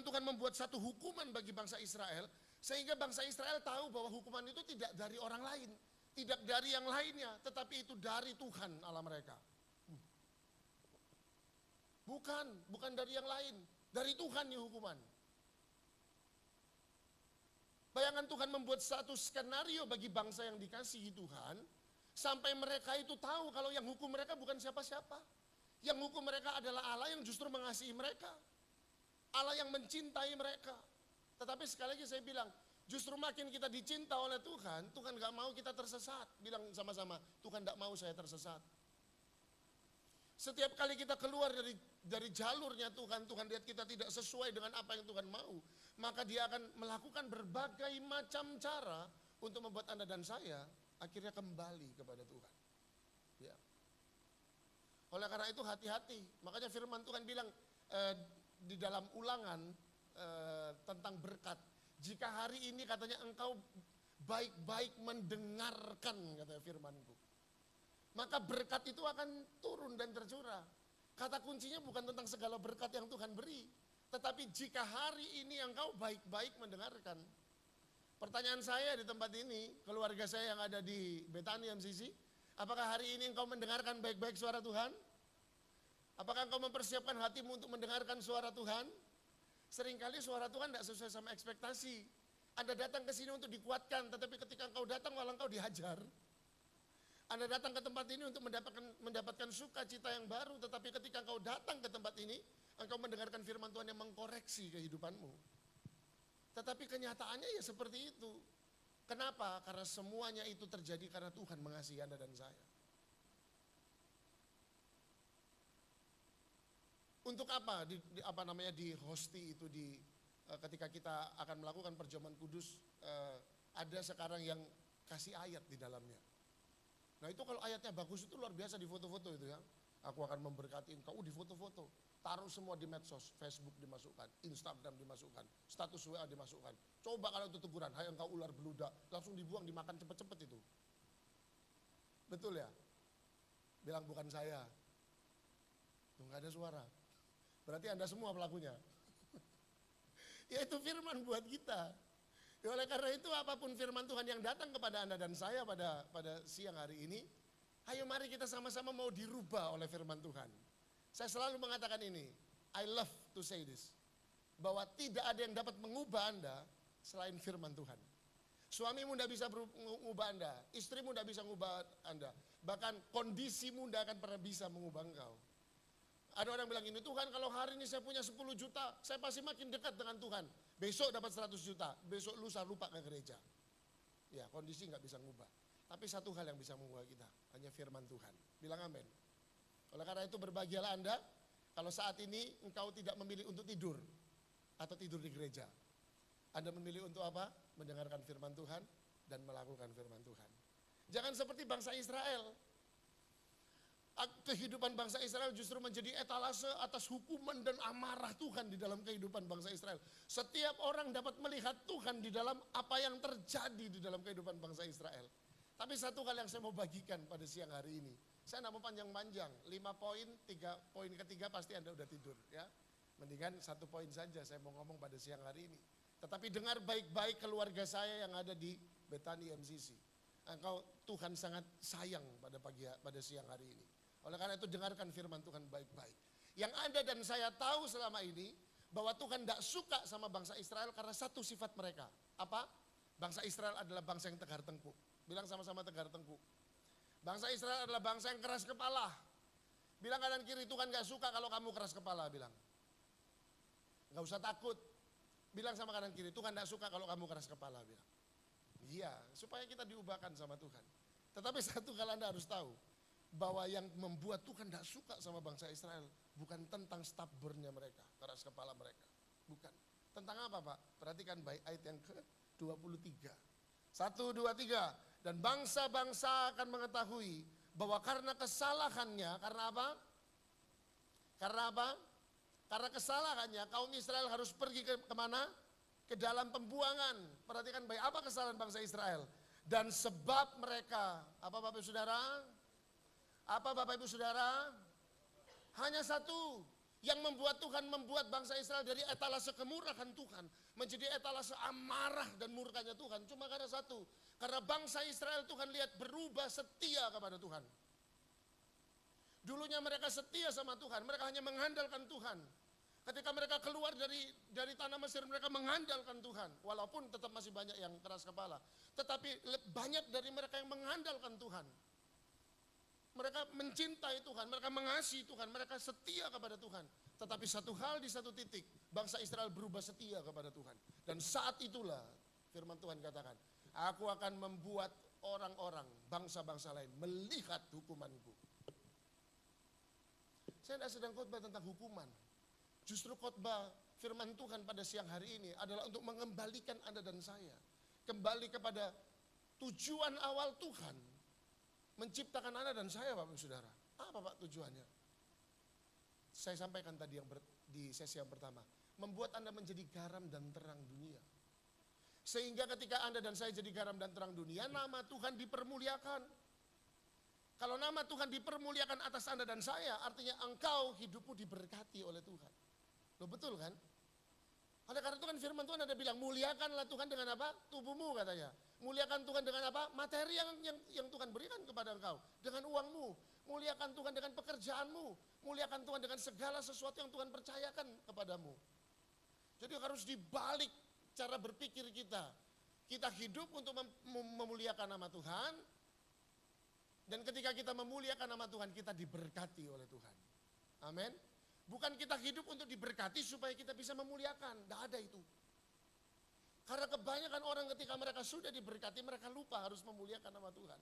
Tuhan membuat satu hukuman bagi bangsa Israel, sehingga bangsa Israel tahu bahwa hukuman itu tidak dari orang lain, tidak dari yang lainnya, tetapi itu dari Tuhan Allah mereka. Bukan dari yang lain, dari Tuhan nih hukuman. Bayangan Tuhan membuat satu skenario bagi bangsa yang dikasihi Tuhan, sampai mereka itu tahu kalau yang hukum mereka bukan siapa-siapa. Yang hukum mereka adalah Allah yang justru mengasihi mereka. Allah yang mencintai mereka. Tetapi sekali lagi saya bilang, justru makin kita dicinta oleh Tuhan, Tuhan gak mau kita tersesat. Bilang sama-sama, Tuhan gak mau saya tersesat. Setiap kali kita keluar dari jalurnya Tuhan, Tuhan lihat kita tidak sesuai dengan apa yang Tuhan mau, maka dia akan melakukan berbagai macam cara untuk membuat Anda dan saya akhirnya kembali kepada Tuhan. Ya. Oleh karena itu hati-hati. Makanya firman Tuhan bilang di dalam Ulangan tentang berkat. Jika hari ini katanya engkau baik-baik mendengarkan, katanya firmanku, maka berkat itu akan turun dan tercurah. Kata kuncinya bukan tentang segala berkat yang Tuhan beri, tetapi jika hari ini engkau baik-baik mendengarkan. Pertanyaan saya di tempat ini, keluarga saya yang ada di Bethany MCC, apakah hari ini engkau mendengarkan baik-baik suara Tuhan? Apakah engkau mempersiapkan hatimu untuk mendengarkan suara Tuhan? Seringkali suara Tuhan tidak sesuai sama ekspektasi. Anda datang ke sini untuk dikuatkan, tetapi ketika engkau datang malah engkau dihajar. Anda datang ke tempat ini untuk mendapatkan sukacita yang baru, tetapi ketika engkau datang ke tempat ini, engkau mendengarkan firman Tuhan yang mengkoreksi kehidupanmu. Tetapi kenyataannya ya seperti itu. Kenapa? Karena semuanya itu terjadi karena Tuhan mengasihi Anda dan saya. Untuk apa? Di hosti itu ketika kita akan melakukan perjamuan kudus, ada sekarang yang kasih ayat di dalamnya. Nah itu kalau ayatnya bagus itu luar biasa di foto-foto itu ya. Aku akan memberkati engkau di foto-foto. Taruh semua di medsos, Facebook dimasukkan, Instagram dimasukkan, status WA dimasukkan. Coba kalau itu teguran, hai engkau ular beludak, langsung dibuang, dimakan cepet-cepet itu. Betul ya? Bilang bukan saya. Tuh gak ada suara. Berarti Anda semua pelakunya. Ya itu firman buat kita. Ya oleh karena itu apapun firman Tuhan yang datang kepada Anda dan saya pada siang hari ini, ayo mari kita sama-sama mau dirubah oleh firman Tuhan. Saya selalu mengatakan ini, I love to say this, bahwa tidak ada yang dapat mengubah Anda selain firman Tuhan. Suamimu tidak bisa mengubah Anda, istrimu tidak bisa mengubah Anda, bahkan kondisimu tidak akan pernah bisa mengubah engkau. Ada orang bilang ini, Tuhan kalau hari ini saya punya 10 juta, saya pasti makin dekat dengan Tuhan. Besok dapat 100 juta, besok lusa lupa ke gereja. Ya kondisi nggak bisa mengubah. Tapi satu hal yang bisa mengubah kita, hanya firman Tuhan. Bilang amin. Oleh karena itu berbahagialah Anda, kalau saat ini engkau tidak memilih untuk tidur, atau tidur di gereja. Anda memilih untuk apa? Mendengarkan firman Tuhan, dan melakukan firman Tuhan. Jangan seperti bangsa Israel. Kehidupan bangsa Israel justru menjadi etalase atas hukuman dan amarah Tuhan di dalam kehidupan bangsa Israel. Setiap orang dapat melihat Tuhan di dalam apa yang terjadi di dalam kehidupan bangsa Israel. Tapi satu hal yang saya mau bagikan pada siang hari ini. Saya tidak mau panjang-panjang, 5 poin, 3 poin ketiga pasti Anda udah tidur ya. Mendingan 1 poin saja saya mau ngomong pada siang hari ini. Tetapi dengar baik-baik keluarga saya yang ada di Bethany MCC. Engkau Tuhan sangat sayang pada siang hari ini. Oleh karena itu dengarkan firman Tuhan baik-baik. Yang Anda dan saya tahu selama ini bahwa Tuhan tidak suka sama bangsa Israel karena satu sifat mereka. Apa? Bangsa Israel adalah bangsa yang tegar tengkuk. Bilang sama-sama tegar tengkuk. Bangsa Israel adalah bangsa yang keras kepala. Bilang kanan kiri, Tuhan gak suka kalau kamu keras kepala, bilang. Gak usah takut. Bilang sama kanan kiri, Tuhan gak suka kalau kamu keras kepala, bilang. Iya, supaya kita diubahkan sama Tuhan. Tetapi satu hal Anda harus tahu, bahwa yang membuat Tuhan gak suka sama bangsa Israel bukan tentang stubbornnya mereka, keras kepala mereka. Bukan. Tentang apa Pak? Perhatikan baik ayat yang ke-23. 1, 2, 3. Dan bangsa-bangsa akan mengetahui bahwa karena kesalahannya, karena apa? Karena apa? Karena kesalahannya kaum Israel harus pergi kemana? Ke dalam pembuangan. Perhatikan baik, apa kesalahan bangsa Israel? Dan sebab mereka, apa Bapak Ibu Saudara? Apa Bapak Ibu Saudara? Hanya satu yang membuat Tuhan membuat bangsa Israel dari etalase kemurahan Tuhan menjadi etalase amarah dan murkanya Tuhan. Cuma karena satu, karena bangsa Israel Tuhan lihat berubah setia kepada Tuhan. Dulunya mereka setia sama Tuhan, mereka hanya mengandalkan Tuhan. Ketika mereka keluar dari tanah Mesir, mereka mengandalkan Tuhan. Walaupun tetap masih banyak yang keras kepala. Tetapi banyak dari mereka yang mengandalkan Tuhan. Mereka mencintai Tuhan, mereka mengasihi Tuhan, mereka setia kepada Tuhan. Tetapi satu hal di satu titik, bangsa Israel berubah setia kepada Tuhan. Dan saat itulah firman Tuhan katakan, aku akan membuat orang-orang, bangsa-bangsa lain melihat hukumanku. Saya tidak sedang khotbah tentang hukuman. Justru khotbah firman Tuhan pada siang hari ini adalah untuk mengembalikan Anda dan saya. Kembali kepada tujuan awal Tuhan. Menciptakan Anda dan saya Bapak Saudara. Apa Pak tujuannya? Saya sampaikan tadi di sesi yang pertama. Membuat Anda menjadi garam dan terang dunia. Sehingga ketika Anda dan saya jadi garam dan terang dunia, nama Tuhan dipermuliakan. Kalau nama Tuhan dipermuliakan atas Anda dan saya, artinya engkau hidupmu diberkati oleh Tuhan. Loh betul kan? Oleh karena itu kan firman Tuhan ada bilang, muliakanlah Tuhan dengan apa? Tubuhmu katanya. Muliakan Tuhan dengan apa? Materi yang Tuhan berikan kepada engkau. Dengan uangmu. Muliakan Tuhan dengan pekerjaanmu. Muliakan Tuhan dengan segala sesuatu yang Tuhan percayakan kepadamu. Jadi harus dibalik cara berpikir kita. Kita hidup untuk memuliakan nama Tuhan. Dan ketika kita memuliakan nama Tuhan, kita diberkati oleh Tuhan. Amin. Bukan kita hidup untuk diberkati supaya kita bisa memuliakan. Tidak ada itu. Karena kebanyakan orang ketika mereka sudah diberkati, mereka lupa harus memuliakan nama Tuhan.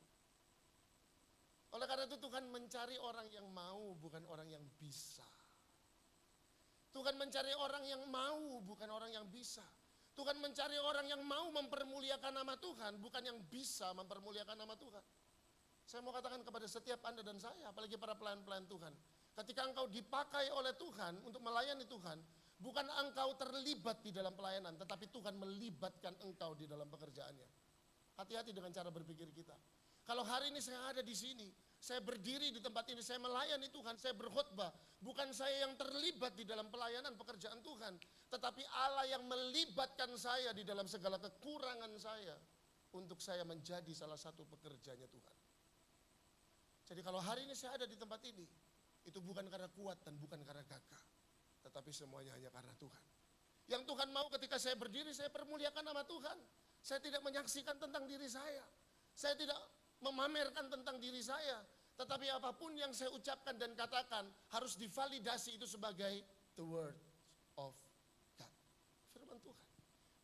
Oleh karena itu Tuhan mencari orang yang mau, bukan orang yang bisa. Tuhan mencari orang yang mau, bukan orang yang bisa. Tuhan mencari orang yang mau mempermuliakan nama Tuhan, bukan yang bisa mempermuliakan nama Tuhan. Saya mau katakan kepada setiap Anda dan saya, apalagi para pelayan-pelayan Tuhan. Ketika engkau dipakai oleh Tuhan untuk melayani Tuhan, bukan engkau terlibat di dalam pelayanan, tetapi Tuhan melibatkan engkau di dalam pekerjaannya. Hati-hati dengan cara berpikir kita. Kalau hari ini saya ada di sini, saya berdiri di tempat ini, saya melayani Tuhan, saya berkhotbah. Bukan saya yang terlibat di dalam pelayanan pekerjaan Tuhan, tetapi Allah yang melibatkan saya di dalam segala kekurangan saya untuk saya menjadi salah satu pekerjanya Tuhan. Jadi kalau hari ini saya ada di tempat ini, itu bukan karena kuat dan bukan karena gagah, tetapi semuanya hanya karena Tuhan. Yang Tuhan mau ketika saya berdiri, saya permuliakan nama Tuhan. Saya tidak menyaksikan tentang diri saya. Saya tidak memamerkan tentang diri saya. Tetapi apapun yang saya ucapkan dan katakan harus divalidasi itu sebagai the word of God. Firman Tuhan.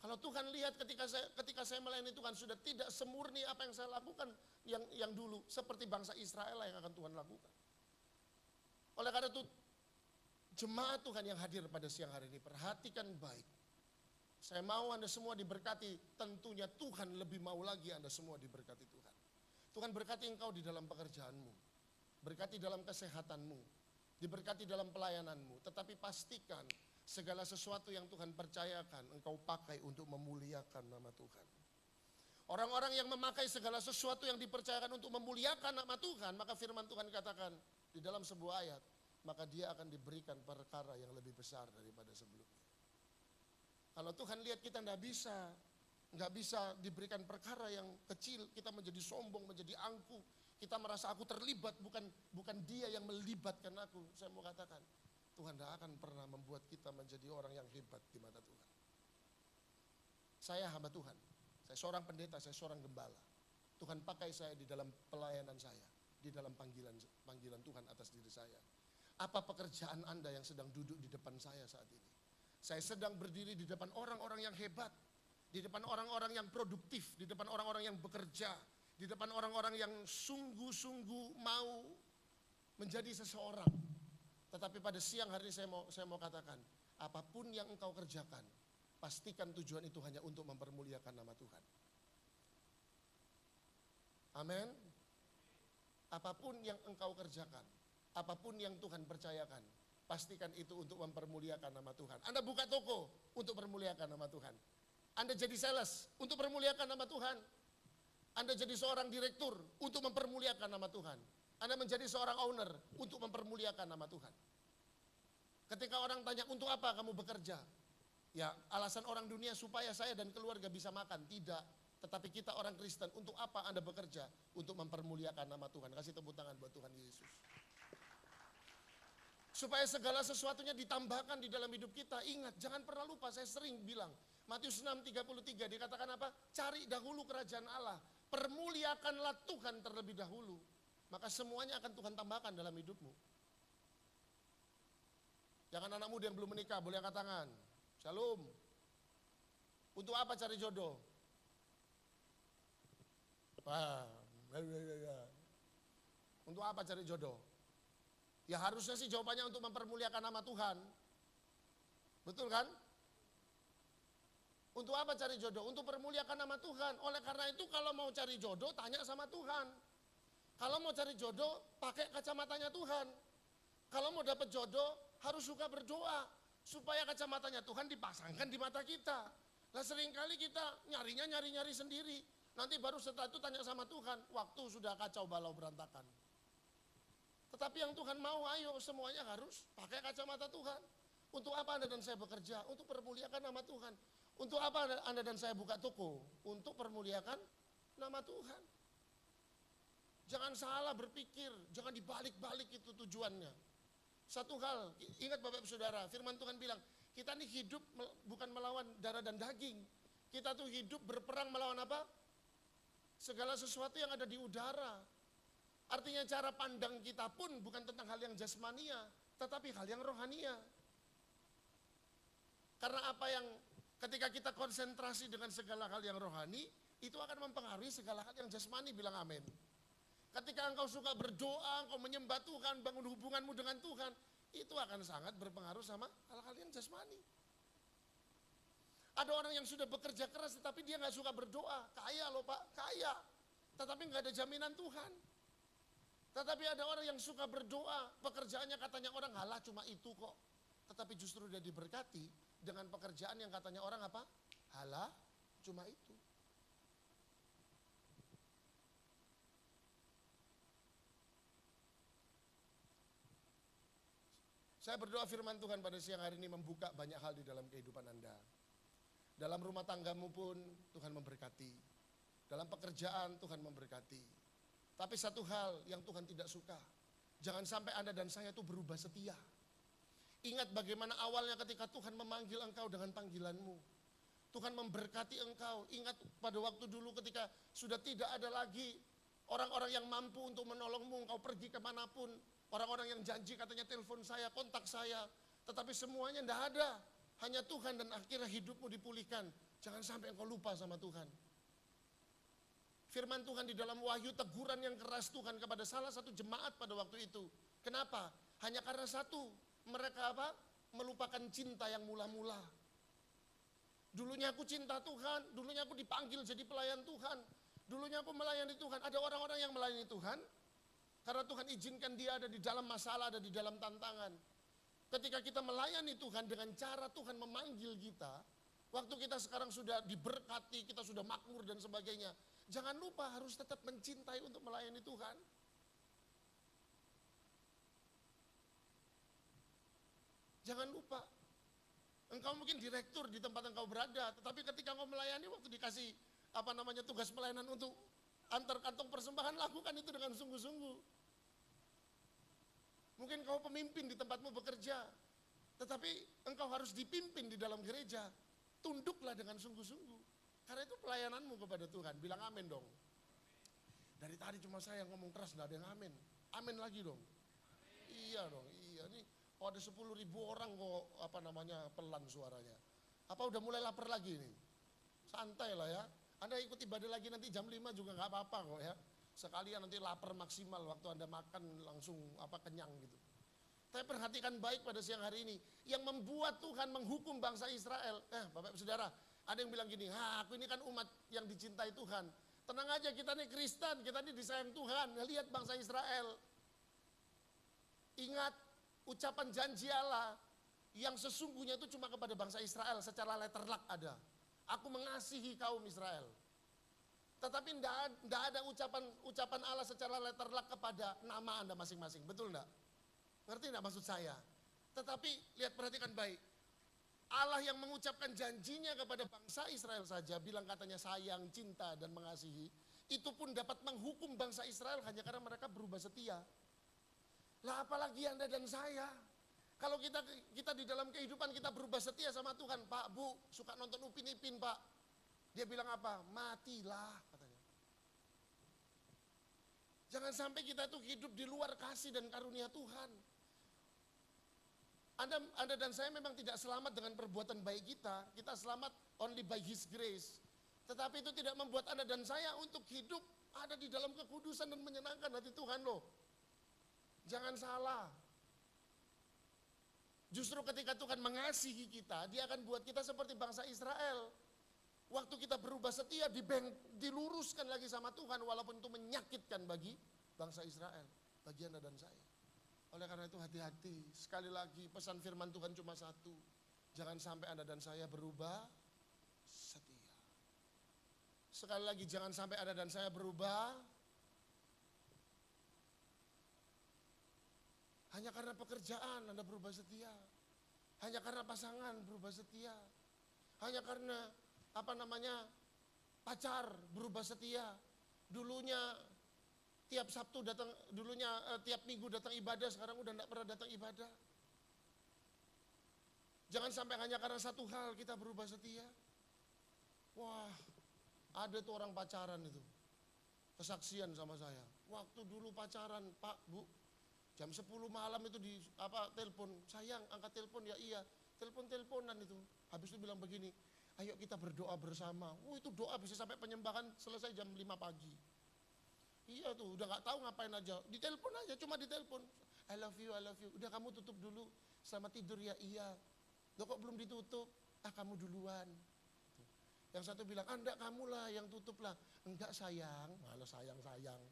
Kalau Tuhan lihat ketika saya melayani Tuhan sudah tidak semurni apa yang saya lakukan yang dulu. Seperti bangsa Israel yang akan Tuhan lakukan. Oleh karena itu jemaat Tuhan yang hadir pada siang hari ini, perhatikan baik. Saya mau Anda semua diberkati, tentunya Tuhan lebih mau lagi Anda semua diberkati Tuhan. Tuhan berkati engkau di dalam pekerjaanmu, berkati dalam kesehatanmu, diberkati dalam pelayananmu. Tetapi pastikan segala sesuatu yang Tuhan percayakan engkau pakai untuk memuliakan nama Tuhan. Orang-orang yang memakai segala sesuatu yang dipercayakan untuk memuliakan nama Tuhan, maka firman Tuhan katakan di dalam sebuah ayat, maka dia akan diberikan perkara yang lebih besar daripada sebelumnya. Kalau Tuhan lihat kita nggak bisa diberikan perkara yang kecil, kita menjadi sombong, menjadi angkuh, kita merasa aku terlibat, bukan dia yang melibatkan aku. Saya mau katakan, Tuhan tidak akan pernah membuat kita menjadi orang yang hebat di mata Tuhan. Saya hamba Tuhan, Saya seorang pendeta, saya seorang gembala. Tuhan pakai saya di dalam pelayanan saya, di dalam panggilan Tuhan atas diri saya. Apa pekerjaan Anda yang sedang duduk di depan saya saat ini? Saya sedang berdiri di depan orang-orang yang hebat, di depan orang-orang yang produktif, di depan orang-orang yang bekerja, di depan orang-orang yang sungguh-sungguh mau menjadi seseorang. Tetapi pada siang hari ini saya mau katakan, apapun yang engkau kerjakan, pastikan tujuan itu hanya untuk mempermuliakan nama Tuhan. Amin. Apapun yang engkau kerjakan, apapun yang Tuhan percayakan, pastikan itu untuk mempermuliakan nama Tuhan. Anda buka toko untuk mempermuliakan nama Tuhan. Anda jadi sales untuk mempermuliakan nama Tuhan. Anda jadi seorang direktur untuk mempermuliakan nama Tuhan. Anda menjadi seorang owner untuk mempermuliakan nama Tuhan. Ketika orang tanya, untuk apa kamu bekerja? Ya, alasan orang dunia supaya saya dan keluarga bisa makan. Tidak. Tetapi kita orang Kristen, untuk apa Anda bekerja? Untuk mempermuliakan nama Tuhan. Kasih tepuk tangan buat Tuhan Yesus. Supaya segala sesuatunya ditambahkan di dalam hidup kita. Ingat, jangan pernah lupa, saya sering bilang. Matius 6:33 dikatakan apa? Cari dahulu kerajaan Allah. Permuliakanlah Tuhan terlebih dahulu. Maka semuanya akan Tuhan tambahkan dalam hidupmu. Jangan anak muda yang belum menikah, boleh angkat tangan. Shalom. Untuk apa cari jodoh? Untuk apa cari jodoh? Ya harusnya sih jawabannya untuk mempermuliakan nama Tuhan. Betul kan? Untuk apa cari jodoh? Untuk permuliakan nama Tuhan. Oleh karena itu kalau mau cari jodoh, tanya sama Tuhan. Kalau mau cari jodoh, pakai kacamatanya Tuhan. Kalau mau dapat jodoh, harus suka berdoa. Supaya kacamatanya Tuhan dipasangkan di mata kita. Nah seringkali kita nyari sendiri. Nanti baru setelah itu tanya sama Tuhan. Waktu sudah kacau balau berantakan. Tetapi yang Tuhan mau, ayo semuanya harus pakai kacamata Tuhan. Untuk apa Anda dan saya bekerja? Untuk permuliakan nama Tuhan. Untuk apa Anda dan saya buka toko? Untuk permuliakan nama Tuhan. Jangan salah berpikir, jangan dibalik-balik itu tujuannya. Satu hal, ingat Bapak Ibu Saudara, firman Tuhan bilang, kita ini hidup bukan melawan darah dan daging. Kita tuh hidup berperang melawan apa? Segala sesuatu yang ada di udara. Artinya cara pandang kita pun bukan tentang hal yang jasmania, tetapi hal yang rohania. Karena apa yang ketika kita konsentrasi dengan segala hal yang rohani, itu akan mempengaruhi segala hal yang jasmani, bilang amin. Ketika engkau suka berdoa, engkau menyembah Tuhan, bangun hubunganmu dengan Tuhan, itu akan sangat berpengaruh sama hal-hal yang jasmani. Ada orang yang sudah bekerja keras tetapi dia gak suka berdoa. Kaya loh Pak, kaya. Tetapi gak ada jaminan Tuhan. Tetapi ada orang yang suka berdoa, pekerjaannya katanya orang halah cuma itu kok. Tetapi justru dia diberkati dengan pekerjaan yang katanya orang apa? Halah cuma itu. Saya berdoa firman Tuhan pada siang hari ini membuka banyak hal di dalam kehidupan Anda. Dalam rumah tanggamu pun Tuhan memberkati. Dalam pekerjaan Tuhan memberkati. Tapi satu hal yang Tuhan tidak suka. Jangan sampai Anda dan saya itu berubah setia. Ingat bagaimana awalnya ketika Tuhan memanggil engkau dengan panggilanmu. Tuhan memberkati engkau. Ingat pada waktu dulu ketika sudah tidak ada lagi orang-orang yang mampu untuk menolongmu. Engkau pergi kemanapun. Orang-orang yang janji katanya telepon saya, kontak saya. Tetapi semuanya tidak ada. Hanya Tuhan dan akhirnya hidupmu dipulihkan. Jangan sampai engkau lupa sama Tuhan. Firman Tuhan di dalam Wahyu, teguran yang keras Tuhan kepada salah satu jemaat pada waktu itu. Kenapa? Hanya karena satu. Mereka apa? Melupakan cinta yang mula-mula. Dulunya aku cinta Tuhan. Dulunya aku dipanggil jadi pelayan Tuhan. Dulunya aku melayani Tuhan. Ada orang-orang yang melayani Tuhan. Karena Tuhan izinkan dia ada di dalam masalah, ada di dalam tantangan. Ketika kita melayani Tuhan dengan cara Tuhan memanggil kita, waktu kita sekarang sudah diberkati, kita sudah makmur dan sebagainya. Jangan lupa harus tetap mencintai untuk melayani Tuhan. Jangan lupa. Engkau mungkin direktur di tempat engkau berada, tetapi ketika engkau melayani waktu dikasih tugas pelayanan untuk antar kantong persembahan, lakukan itu dengan sungguh-sungguh. Mungkin kau pemimpin di tempatmu bekerja, tetapi engkau harus dipimpin di dalam gereja. Tunduklah dengan sungguh-sungguh. Karena itu pelayananmu kepada Tuhan. Bilang amin dong. Dari tadi cuma saya yang ngomong keras, gak ada yang amin. Amin lagi dong. Iya dong, iya. Ini ada 10.000 orang kok pelan suaranya. Apa udah mulai lapar lagi nih? Santai lah ya. Anda ikut ibadah lagi nanti jam 5 juga gak apa-apa kok ya. Sekalian nanti lapar maksimal waktu Anda makan langsung kenyang gitu. Tapi perhatikan baik pada siang hari ini. Yang membuat Tuhan menghukum bangsa Israel. Bapak Ibu Saudara, ada yang bilang gini, aku ini kan umat yang dicintai Tuhan. Tenang aja, kita nih Kristen, kita nih disayang Tuhan. Lihat bangsa Israel. Ingat ucapan janji Allah yang sesungguhnya itu cuma kepada bangsa Israel secara letterlock ada. Aku mengasihi kaum Israel. Tetapi tidak ada ucapan Allah secara letterlock kepada nama Anda masing-masing. Betul enggak? Ngerti enggak maksud saya? Tetapi lihat, perhatikan baik. Allah yang mengucapkan janjinya kepada bangsa Israel saja, bilang katanya sayang, cinta, dan mengasihi, itu pun dapat menghukum bangsa Israel hanya karena mereka berubah setia. Lah apalagi Anda dan saya. Kalau kita di dalam kehidupan kita berubah setia sama Tuhan, Pak, Bu, suka nonton Upin Ipin, Pak. Dia bilang apa? Matilah, katanya. Jangan sampai kita tuh hidup di luar kasih dan karunia Tuhan. Anda dan saya memang tidak selamat dengan perbuatan baik kita. Kita selamat only by His grace. Tetapi itu tidak membuat Anda dan saya untuk hidup ada di dalam kekudusan dan menyenangkan hati Tuhan loh. Jangan salah. Justru ketika Tuhan mengasihi kita, Dia akan buat kita seperti bangsa Israel. Waktu kita berubah setia, diluruskan lagi sama Tuhan, walaupun itu menyakitkan bagi bangsa Israel, bagi Anda dan saya. Oleh karena itu hati-hati, sekali lagi pesan firman Tuhan cuma satu. Jangan sampai Anda dan saya berubah setia. Sekali lagi, jangan sampai Anda dan saya berubah hanya karena pekerjaan Anda berubah setia. Hanya karena pasangan berubah setia. Hanya karena pacar berubah setia. Dulunya tiap Sabtu datang, tiap Minggu datang ibadah, sekarang udah enggak pernah datang ibadah. Jangan sampai hanya karena satu hal kita berubah setia. Wah, ada tuh orang pacaran itu. Kesaksian sama saya. Waktu dulu pacaran, Pak, Bu, jam 10 malam itu telepon, sayang angkat telepon, ya iya, telepon-teleponan itu. Habis itu bilang begini, ayo kita berdoa bersama. Itu doa bisa sampai penyembahan selesai jam 5 pagi. Iya tuh, udah gak tahu ngapain aja, ditelepon aja, cuma ditelepon. I love you, udah kamu tutup dulu, selamat tidur ya, iya. Loh kok belum ditutup? Kamu duluan. Yang satu bilang, enggak kamulah yang tutup lah. Enggak sayang, malah sayang.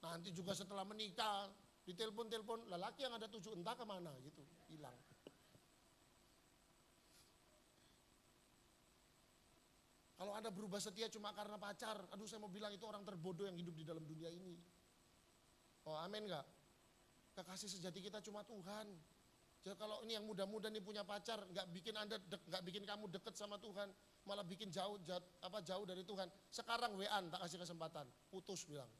Nanti juga setelah menikah, ditelepon, lelaki yang ada 7 entah kemana gitu, hilang. Kalau Anda berubah setia cuma karena pacar, aduh saya mau bilang itu orang terbodoh yang hidup di dalam dunia ini. Oh amin gak? Kekasih sejati kita cuma Tuhan. Jadi kalau ini yang muda-muda nih punya pacar, gak bikin kamu deket sama Tuhan, malah bikin jauh dari Tuhan. Sekarang WA tak kasih kesempatan, putus bilang.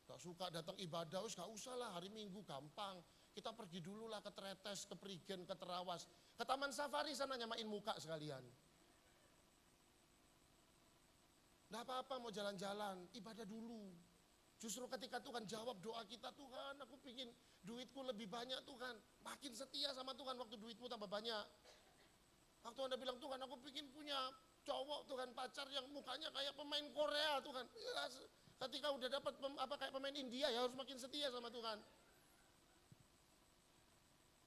Gak suka datang ibadah, gak usah lah hari Minggu gampang. Kita pergi dulu lah ke Tretes, ke Prigen, ke Terawas. Ke Taman Safari sana nyamain muka sekalian. Nggak apa-apa mau jalan-jalan, ibadah dulu. Justru ketika Tuhan jawab doa kita, Tuhan aku pingin duitku lebih banyak Tuhan. Makin setia sama Tuhan waktu duitmu tambah banyak. Waktu Anda bilang Tuhan aku pingin punya cowok Tuhan, pacar yang mukanya kayak pemain Korea Tuhan. Ya, ketika udah dapat kayak pemain India ya harus makin setia sama Tuhan.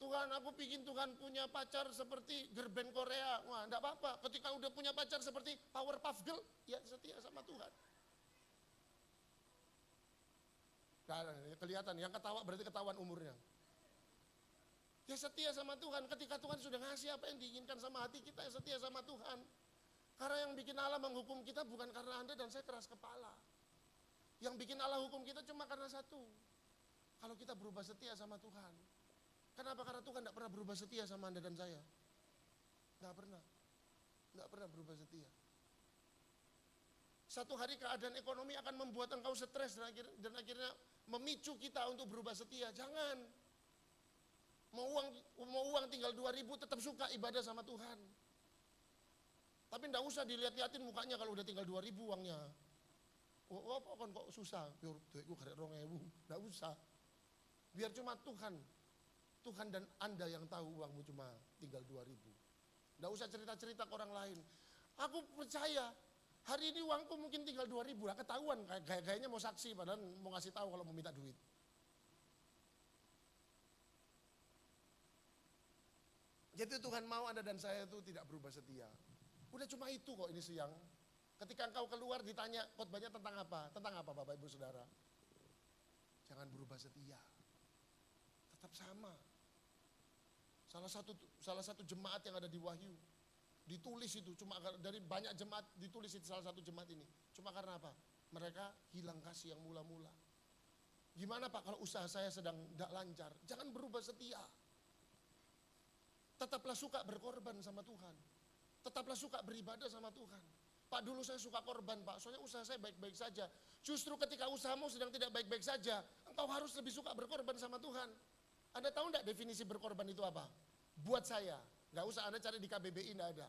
Tuhan aku pingin Tuhan punya pacar seperti girl band Korea. Wah enggak apa-apa, ketika udah punya pacar seperti Powerpuff Girl, ya setia sama Tuhan. Nah, kelihatan, yang ketawa berarti ketahuan umurnya. Ya setia sama Tuhan, ketika Tuhan sudah ngasih apa yang diinginkan sama hati kita, ya setia sama Tuhan. Karena yang bikin Allah menghukum kita bukan karena Anda dan saya keras kepala. Yang bikin Allah hukum kita cuma karena satu. Kalau kita berubah setia sama Tuhan. Kenapa? Karena Tuhan tidak pernah berubah setia sama Anda dan saya. Tidak pernah berubah setia. Satu hari keadaan ekonomi akan membuat engkau stres dan akhirnya memicu kita untuk berubah setia. Jangan. Mau uang tinggal 2.000 tetap suka ibadah sama Tuhan. Tapi enggak usah dilihat-liatin mukanya kalau udah tinggal 2.000 uangnya. Oh, apa kan kok susah? Biar duitku karek 2.000, enggak usah. Biar cuma Tuhan dan Anda yang tahu uangmu cuma tinggal 2.000. Enggak usah cerita-cerita ke orang lain. Aku percaya hari ini uangku mungkin tinggal 2.000 lah, ketahuan gaya-gayanya mau saksi padahal mau ngasih tahu kalau mau minta duit. Jadi Tuhan mau Anda dan saya itu tidak berubah setia. Udah cuma itu kok ini siang. Ketika engkau keluar ditanya khotbahnya tentang apa? Tentang apa Bapak Ibu Saudara? Jangan berubah setia. Tetap sama. Salah satu jemaat yang ada di Wahyu ditulis itu cuma dari banyak jemaat ditulis itu salah satu jemaat ini. Cuma karena apa? Mereka hilang kasih yang mula-mula. Gimana Pak kalau usaha saya sedang tidak lancar? Jangan berubah setia. Tetaplah suka berkorban sama Tuhan. Tetaplah suka beribadah sama Tuhan. Pak dulu saya suka korban Pak, soalnya usaha saya baik-baik saja. Justru ketika usahamu sedang tidak baik-baik saja, engkau harus lebih suka berkorban sama Tuhan. Anda tahu enggak definisi berkorban itu apa? Buat saya, enggak usah Anda cari di KBBI, enggak ada.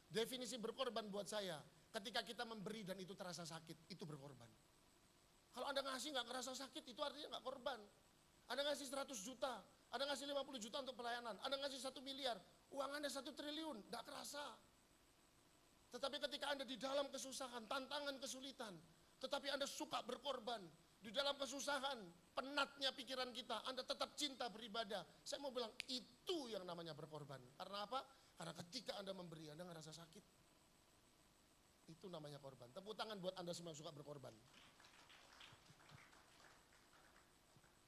Definisi berkorban buat saya, ketika kita memberi dan itu terasa sakit, itu berkorban. Kalau Anda ngasih enggak kerasa sakit, itu artinya enggak korban. Anda ngasih 100 juta, Anda ngasih 50 juta untuk pelayanan, Anda ngasih 1 miliar, uang Anda 1 triliun, enggak kerasa. Tetapi ketika Anda di dalam kesusahan, tantangan, kesulitan, tetapi Anda suka berkorban, di dalam kesusahan, penatnya pikiran kita, Anda tetap cinta beribadah. Saya mau bilang, itu yang namanya berkorban. Karena apa? Karena ketika Anda memberi, Anda ngerasa sakit. Itu namanya korban. Tepuk tangan buat Anda semua yang suka berkorban.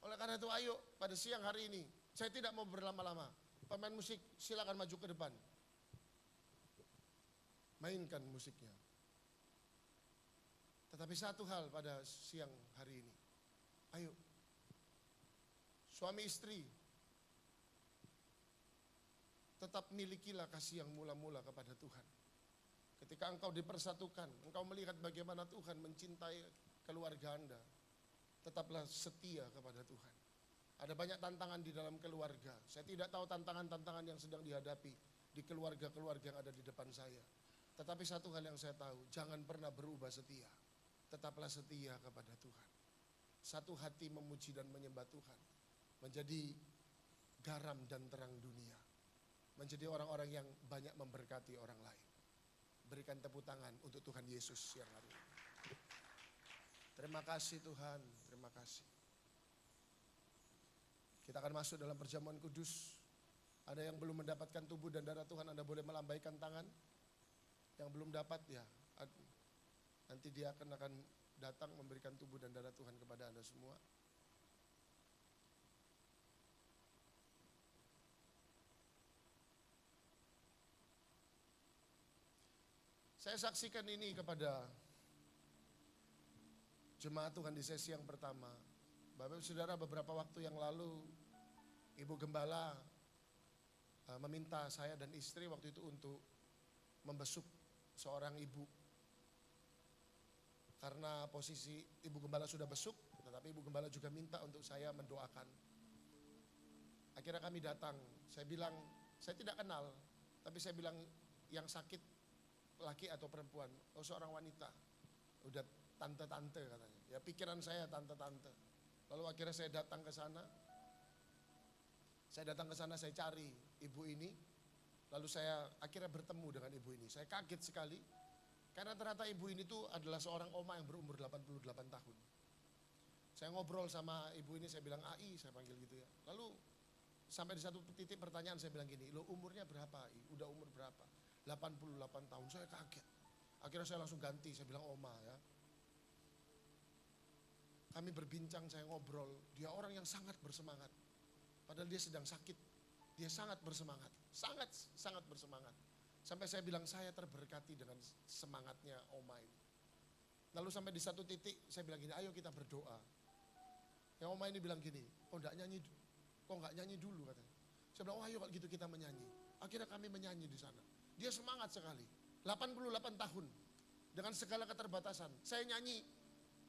Oleh karena itu ayo pada siang hari ini, saya tidak mau berlama-lama. Pemain musik silakan maju ke depan. Mainkan musiknya. Tetapi satu hal pada siang hari ini. Ayo. Suami istri. Tetap milikilah kasih yang mula-mula kepada Tuhan. Ketika engkau dipersatukan, engkau melihat bagaimana Tuhan mencintai keluarga Anda. Tetaplah setia kepada Tuhan. Ada banyak tantangan di dalam keluarga. Saya tidak tahu tantangan-tantangan yang sedang dihadapi di keluarga-keluarga yang ada di depan saya. Tetapi satu hal yang saya tahu, jangan pernah berubah setia. Tetaplah setia kepada Tuhan. Satu hati memuji dan menyembah Tuhan. Menjadi garam dan terang dunia. Menjadi orang-orang yang banyak memberkati orang lain. Berikan tepuk tangan untuk Tuhan Yesus siang hari ini. Terima kasih Tuhan, terima kasih. Kita akan masuk dalam perjamuan kudus. Ada yang belum mendapatkan tubuh dan darah Tuhan, Anda boleh melambaikan tangan. Yang belum dapat ya, nanti dia akan datang memberikan tubuh dan darah Tuhan kepada Anda semua. Saya saksikan ini kepada jemaat Tuhan di sesi yang pertama. Bapak Saudara, beberapa waktu yang lalu Ibu Gembala meminta saya dan istri waktu itu untuk membesuk seorang ibu. Karena posisi Ibu Gembala sudah besuk, tetapi Ibu Gembala juga minta untuk saya mendoakan. Akhirnya kami datang, saya bilang, saya tidak kenal, tapi saya bilang yang sakit laki atau perempuan, oh seorang wanita, udah tante-tante katanya. Ya pikiran saya tante-tante. Lalu akhirnya saya datang ke sana. Saya cari ibu ini. Lalu saya akhirnya bertemu dengan ibu ini. Saya kaget sekali. Karena ternyata ibu ini tuh adalah seorang oma yang berumur 88 tahun. Saya ngobrol sama ibu ini, saya bilang Ai, saya panggil gitu ya. Lalu sampai di satu titik pertanyaan saya bilang gini, lo umurnya berapa Ai? Udah umur berapa? 88 tahun, saya kaget. Akhirnya saya langsung ganti, saya bilang oma ya. Kami berbincang, saya ngobrol, dia orang yang sangat bersemangat. Padahal dia sedang sakit, dia sangat bersemangat, sangat bersemangat. Sampai saya bilang saya terberkati dengan semangatnya oma ini. Lalu sampai di satu titik saya bilang gini, ayo kita berdoa. Yang oma ini bilang gini, kok nggak nyanyi dulu katanya. Saya bilang, oh ayo kalau gitu kita menyanyi. Akhirnya kami menyanyi di sana. Dia semangat sekali, 88 tahun. Dengan segala keterbatasan, saya nyanyi,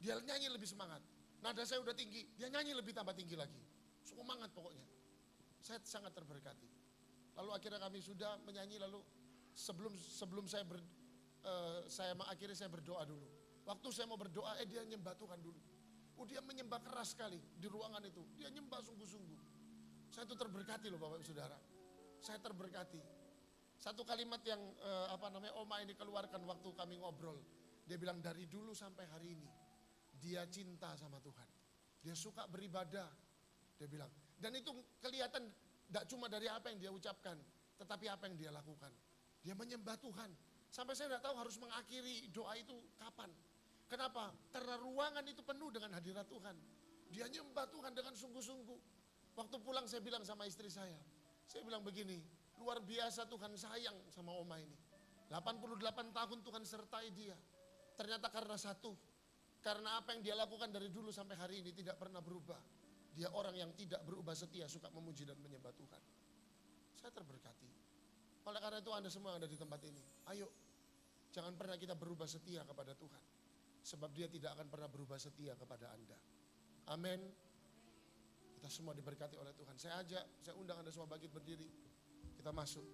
dia nyanyi lebih semangat. Nada saya udah tinggi, dia nyanyi lebih tambah tinggi lagi. Semangat pokoknya. Saya sangat terberkati. Lalu akhirnya kami sudah menyanyi, lalu sebelum saya akhirnya saya berdoa dulu. Waktu saya mau berdoa, dia nyembah Tuhan dulu. Dia menyembah keras sekali di ruangan itu. Dia nyembah sungguh-sungguh. Saya itu terberkati loh Bapak Saudara. Saya terberkati. Satu kalimat yang Oma ini keluarkan waktu kami ngobrol. Dia bilang dari dulu sampai hari ini dia cinta sama Tuhan. Dia suka beribadah. Dia bilang. Dan itu kelihatan tidak cuma dari apa yang dia ucapkan, tetapi apa yang dia lakukan. Dia menyembah Tuhan. Sampai saya tidak tahu harus mengakhiri doa itu kapan. Kenapa? Karena ruangan itu penuh dengan hadirat Tuhan. Dia nyembah Tuhan dengan sungguh-sungguh. Waktu pulang saya bilang sama istri saya bilang begini, luar biasa Tuhan sayang sama Oma ini. 88 tahun Tuhan sertai dia. Ternyata karena karena apa yang dia lakukan dari dulu sampai hari ini tidak pernah berubah. Dia orang yang tidak berubah setia, suka memuji dan menyembah Tuhan. Saya terberkati. Oleh karena itu Anda semua yang ada di tempat ini, ayo jangan pernah kita berubah setia kepada Tuhan. Sebab dia tidak akan pernah berubah setia kepada Anda. Amin. Kita semua diberkati oleh Tuhan. Saya undang Anda semua bangkit berdiri. Kita masuk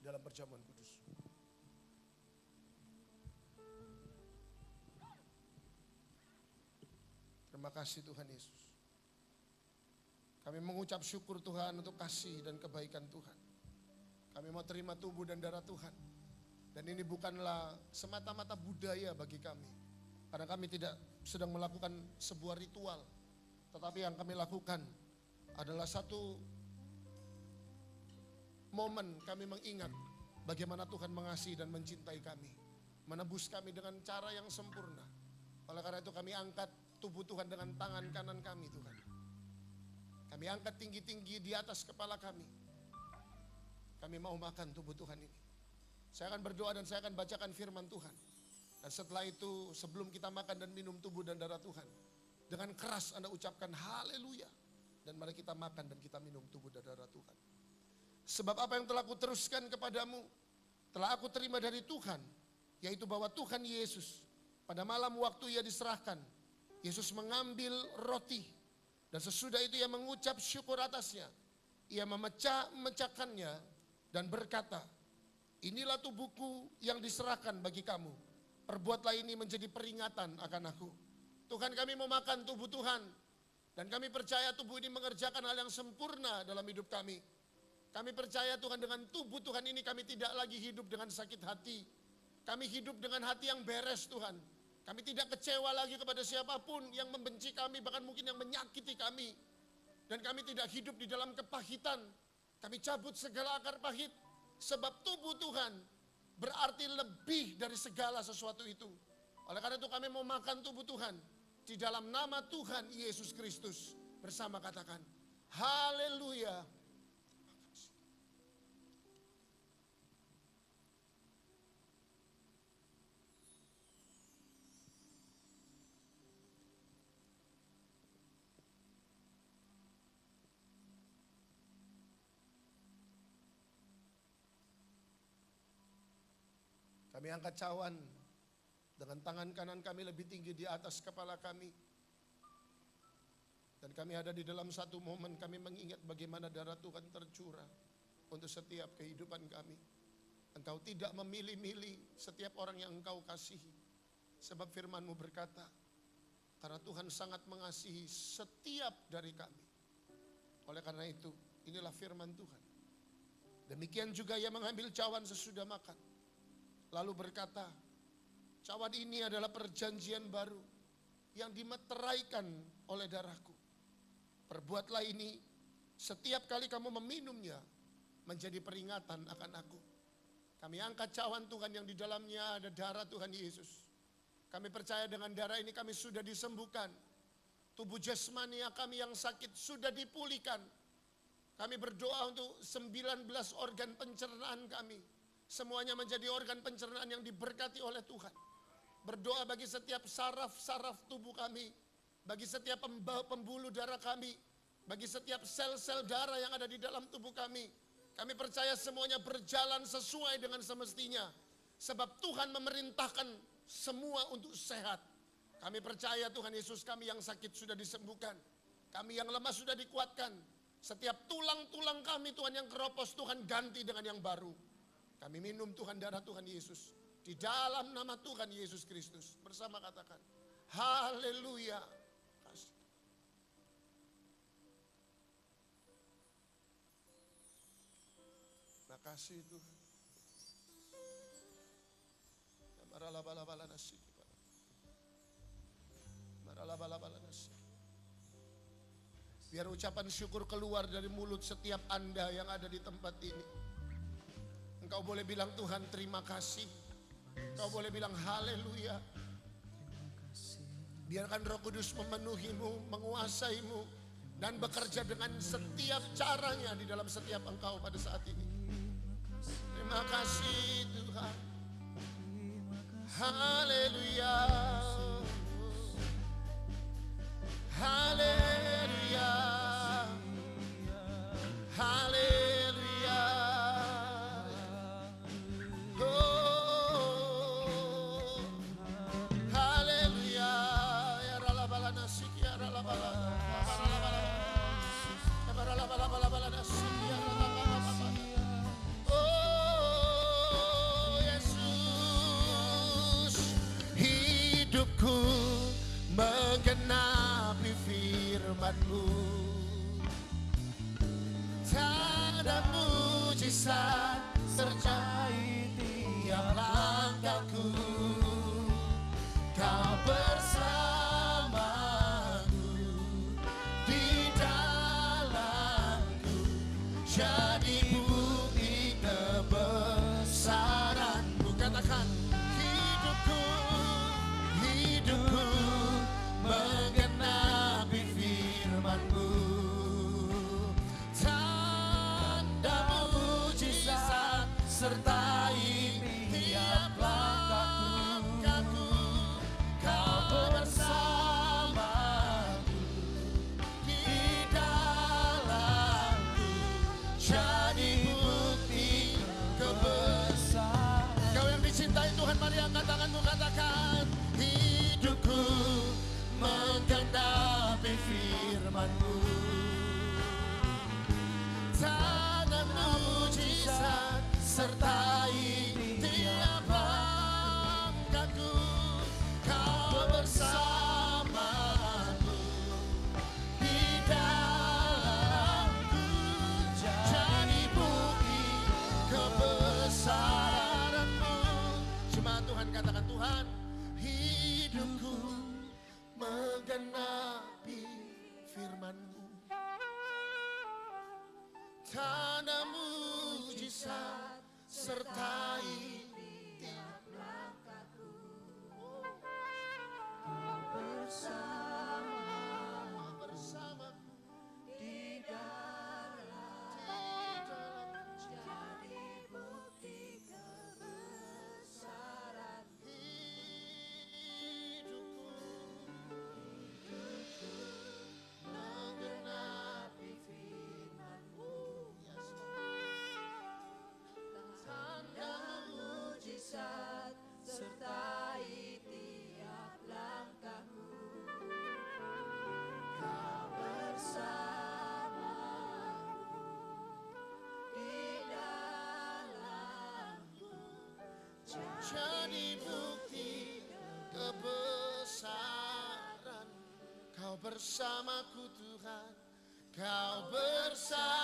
dalam perjamuan kudus. Terima kasih Tuhan Yesus. Kami mengucap syukur Tuhan untuk kasih dan kebaikan Tuhan. Kami mau terima tubuh dan darah Tuhan. Dan ini bukanlah semata-mata budaya bagi kami. Karena kami tidak sedang melakukan sebuah ritual. Tetapi yang kami lakukan adalah satu momen kami mengingat bagaimana Tuhan mengasihi dan mencintai kami. Menebus kami dengan cara yang sempurna. Oleh karena itu kami angkat tubuh Tuhan dengan tangan kanan kami Tuhan. Kami angkat tinggi-tinggi di atas kepala kami. Kami mau makan tubuh Tuhan ini. Saya akan berdoa dan saya akan bacakan firman Tuhan. Dan setelah itu sebelum kita makan dan minum tubuh dan darah Tuhan, dengan keras Anda ucapkan haleluya. Dan mari kita makan dan kita minum tubuh dan darah Tuhan. Sebab apa yang telah kuteruskan kepadamu, telah aku terima dari Tuhan. Yaitu bahwa Tuhan Yesus pada malam waktu ia diserahkan, Yesus mengambil roti. Dan sesudah itu ia mengucap syukur atasnya. Ia memecahkannya dan berkata, inilah tubuhku yang diserahkan bagi kamu. Perbuatlah ini menjadi peringatan akan aku. Tuhan, kami mau makan tubuh Tuhan. Dan kami percaya tubuh ini mengerjakan hal yang sempurna dalam hidup kami. Kami percaya Tuhan dengan tubuh Tuhan ini kami tidak lagi hidup dengan sakit hati. Kami hidup dengan hati yang beres Tuhan. Kami tidak kecewa lagi kepada siapapun yang membenci kami, bahkan mungkin yang menyakiti kami. Dan kami tidak hidup di dalam kepahitan. Kami cabut segala akar pahit. Sebab tubuh Tuhan berarti lebih dari segala sesuatu itu. Oleh karena itu kami mau makan tubuh Tuhan. Di dalam nama Tuhan Yesus Kristus. Bersama katakan, haleluya. Kami angkat cawan dengan tangan kanan kami lebih tinggi di atas kepala kami. Dan kami ada di dalam satu momen kami mengingat bagaimana darah Tuhan tercurah untuk setiap kehidupan kami. Engkau tidak memilih-milih setiap orang yang Engkau kasihi. Sebab firman-Mu berkata, karena Tuhan sangat mengasihi setiap dari kami. Oleh karena itu, inilah firman Tuhan. Demikian juga ia mengambil cawan sesudah makan. Lalu berkata, cawan ini adalah perjanjian baru yang dimeteraikan oleh darahku. Perbuatlah ini setiap kali kamu meminumnya menjadi peringatan akan aku. Kami angkat cawan Tuhan yang di dalamnya ada darah Tuhan Yesus. Kami percaya dengan darah ini kami sudah disembuhkan. Tubuh jasmania kami yang sakit sudah dipulihkan. Kami berdoa untuk 19 organ pencernaan kami. Semuanya menjadi organ pencernaan yang diberkati oleh Tuhan. Berdoa bagi setiap saraf-saraf tubuh kami. Bagi setiap pembuluh darah kami. Bagi setiap sel-sel darah yang ada di dalam tubuh kami. Kami percaya semuanya berjalan sesuai dengan semestinya. Sebab Tuhan memerintahkan semua untuk sehat. Kami percaya Tuhan Yesus, kami yang sakit sudah disembuhkan. Kami yang lemah sudah dikuatkan. Setiap tulang-tulang kami Tuhan yang keropos, Tuhan ganti dengan yang baru. Kami minum Tuhan darah Tuhan Yesus. Di dalam nama Tuhan Yesus Kristus. Bersama katakan, haleluya. Terima kasih Tuhan. Biar ucapan syukur keluar dari mulut setiap Anda yang ada di tempat ini. Engkau boleh bilang Tuhan terima kasih. Engkau boleh bilang haleluya. Biarkan Roh Kudus memenuhimu, menguasaimu, dan bekerja dengan setiap caranya di dalam setiap engkau pada saat ini. Terima kasih Tuhan. Haleluya. Haleluya. Haleluya. Oh, haleluya. Ya ralabala nasik ya ralabala. Ya ralabala nasik ya ralabala. Oh Yesus, hidupku menggenapi firman-Mu. Tanda mujizat sertai tiap langkahku. Kau bersamaku di dalamku, jadi bukti kebesaran-Mu. Katakan, hidupku menggenapi firman-Mu. Tanda mujizat sertai tiap langkahku. Kau bersamaku di dalamku, jadi bukti kebesaran. Kau yang dicintai Tuhan, mari angkat tanganmu, katakan, hidupku menggenapi firman-Mu. Tanda mujizat sertai tiap langkahku. Kau bersamaku di dalamku, jadi bukti kebesaran-Mu. Jemaat Tuhan katakan, Tuhan, hidupku menggenapi firman-Mu. Tanda mujizat sertai tiap langkahku. Bersamaku di dalam, jadi bukti kebesaran. Menggenapi firman-Mu. Tanda mujizat sertai tiap langkahku. Kau bersamaku di dalamku, jadi bukti kebesaran. Kau bersamaku Tuhan, Kau bersamaku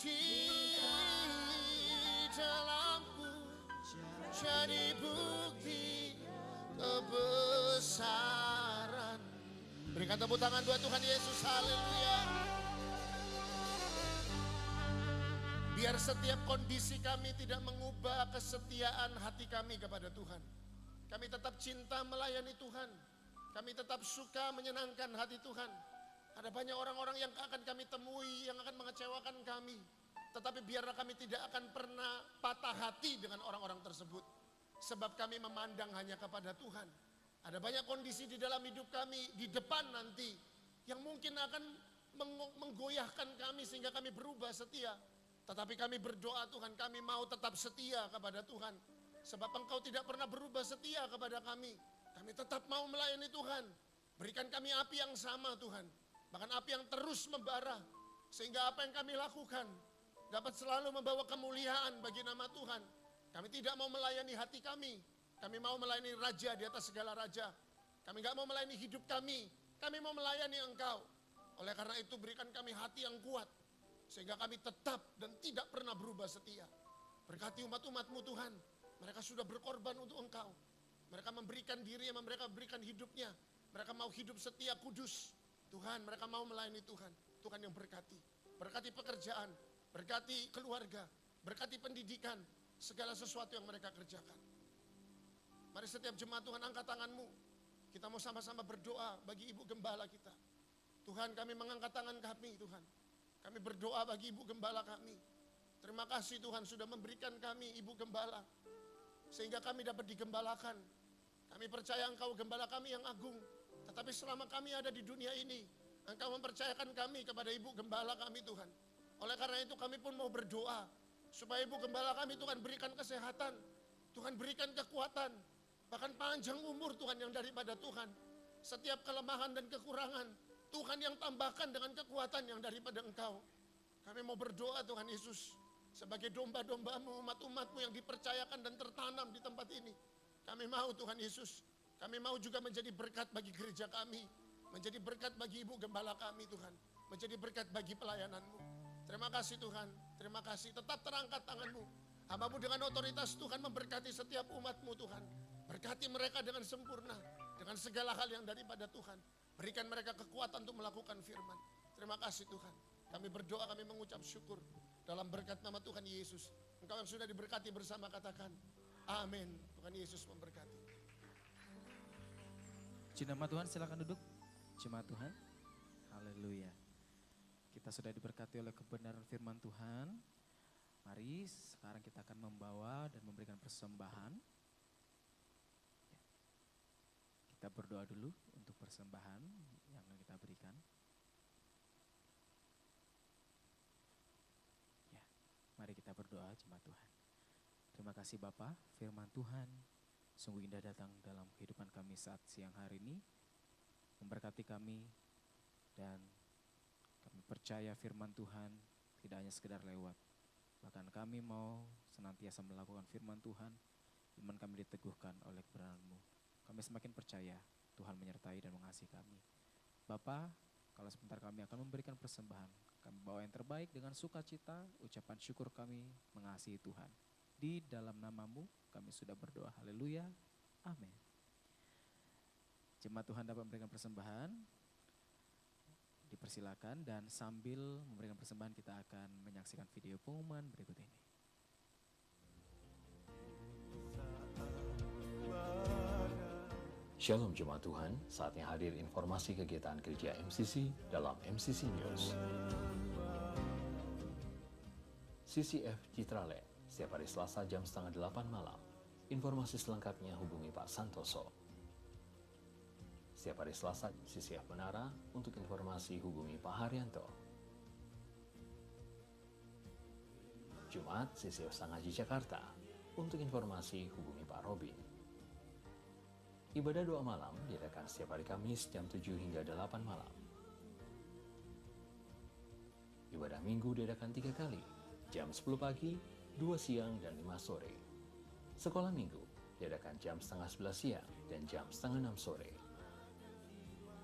di dalamku, jadi bukti kebesaran. Berikan tepuk tangan buat Tuhan Yesus, haleluya. Biar setiap kondisi kami tidak mengubah kesetiaan hati kami kepada Tuhan. Kami tetap cinta melayani Tuhan. Kami tetap suka menyenangkan hati Tuhan. Ada banyak orang-orang yang akan kami temui, yang akan mengecewakan kami. Tetapi biarlah kami tidak akan pernah patah hati dengan orang-orang tersebut. Sebab kami memandang hanya kepada Tuhan. Ada banyak kondisi di dalam hidup kami di depan nanti yang mungkin akan menggoyahkan kami sehingga kami berubah setia. Tetapi kami berdoa, Tuhan, kami mau tetap setia kepada Tuhan. Sebab Engkau tidak pernah berubah setia kepada kami. Kami tetap mau melayani Tuhan. Berikan kami api yang sama Tuhan. Bahkan api yang terus membara. Sehingga apa yang kami lakukan dapat selalu membawa kemuliaan bagi nama Tuhan. Kami tidak mau melayani hati kami. Kami mau melayani Raja di atas segala raja. Kami gak mau melayani hidup kami. Kami mau melayani Engkau. Oleh karena itu berikan kami hati yang kuat. Sehingga kami tetap dan tidak pernah berubah setia. Berkati umat-umat-Mu Tuhan. Mereka sudah berkorban untuk Engkau. Mereka memberikan diri, mereka memberikan hidupnya. Mereka mau hidup setia kudus. Tuhan, mereka mau melayani Tuhan. Tuhan yang berkati. Berkati pekerjaan. Berkati keluarga. Berkati pendidikan. Segala sesuatu yang mereka kerjakan. Mari setiap jemaat Tuhan angkat tangan-Mu. Kita mau sama-sama berdoa bagi Ibu Gembala kita. Tuhan, kami mengangkat tangan kami Tuhan. Kami berdoa bagi Ibu Gembala kami. Terima kasih Tuhan sudah memberikan kami Ibu Gembala. Sehingga kami dapat digembalakan. Kami percaya Engkau Gembala kami yang agung. Tetapi selama kami ada di dunia ini, Engkau mempercayakan kami kepada Ibu Gembala kami Tuhan. Oleh karena itu kami pun mau berdoa. Supaya Ibu Gembala kami Tuhan berikan kesehatan. Tuhan berikan kekuatan. Bahkan panjang umur Tuhan yang daripada Tuhan. Setiap kelemahan dan kekurangan, Tuhan yang tambahkan dengan kekuatan yang daripada Engkau. Kami mau berdoa Tuhan Yesus. Sebagai domba-domba-Mu, umat-umat-Mu yang dipercayakan dan tertanam di tempat ini. Kami mau Tuhan Yesus. Kami mau juga menjadi berkat bagi gereja kami. Menjadi berkat bagi Ibu Gembala kami Tuhan. Menjadi berkat bagi pelayanan-Mu. Terima kasih Tuhan. Terima kasih. Tetap terangkat tangan-Mu. Hamba-Mu dengan otoritas Tuhan memberkati setiap umat-Mu Tuhan. Berkati mereka dengan sempurna. Dengan segala hal yang daripada Tuhan. Berikan mereka kekuatan untuk melakukan firman. Terima kasih Tuhan. Kami berdoa, kami mengucap syukur. Dalam berkat nama Tuhan Yesus. Engkau yang sudah diberkati bersama katakan. Amin. Tuhan Yesus memberkati. Puji nama Tuhan, silakan duduk. Jemaat Tuhan. Haleluya. Kita sudah diberkati oleh kebenaran firman Tuhan. Mari sekarang kita akan membawa dan memberikan persembahan. Kita berdoa dulu untuk persembahan yang akan kita berikan. Ya, mari kita berdoa jemaat Tuhan. Terima kasih Bapa, firman Tuhan sungguh indah datang dalam kehidupan kami saat siang hari ini. Memberkati kami dan kami percaya firman Tuhan tidak hanya sekedar lewat. Bahkan kami mau senantiasa melakukan firman Tuhan, iman kami diteguhkan oleh kebenaran-Mu. Kami semakin percaya Tuhan menyertai dan mengasihi kami. Bapa, kalau sebentar kami akan memberikan persembahan, kami bawa yang terbaik dengan sukacita, ucapan syukur kami mengasihi Tuhan. Di dalam nama-Mu kami sudah berdoa, haleluya, amin. Jemaat Tuhan dapat memberikan persembahan, dipersilakan, dan sambil memberikan persembahan kita akan menyaksikan video pengumuman berikut ini. Shalom Jemaat Tuhan, saatnya hadir informasi kegiatan gereja MCC dalam MCC News. CCF Citraland, setiap hari Selasa jam 7:30 malam. Informasi selengkapnya hubungi Pak Santoso. Setiap hari Selasa CCF Menara, untuk informasi hubungi Pak Haryanto. Jumat CCF Sangaji Jakarta, untuk informasi hubungi Pak Robin. Ibadah doa malam diadakan setiap hari Kamis jam 7 hingga 8 malam. Ibadah minggu diadakan 3 kali, jam 10 pagi, 2 siang, dan 5 sore. Sekolah minggu diadakan jam setengah 11 siang dan jam setengah 6 sore.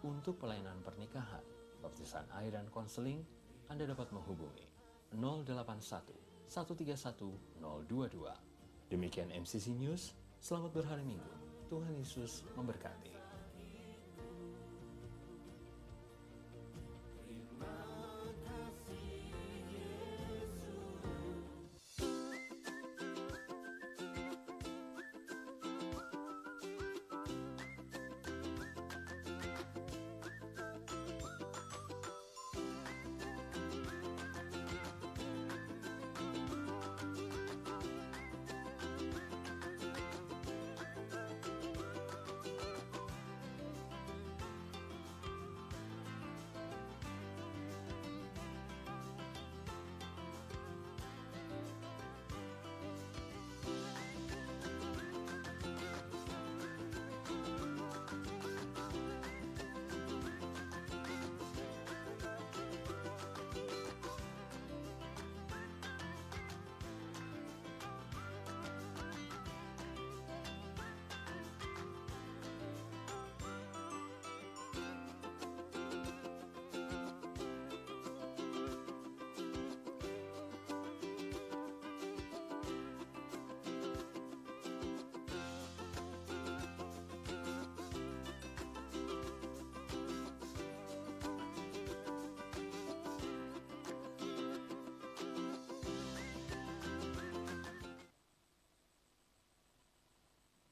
Untuk pelayanan pernikahan, baptisan air dan konseling, Anda dapat menghubungi 081 131 022. Demikian MCC News, selamat berhari Minggu. Tuhan Yesus memberkati.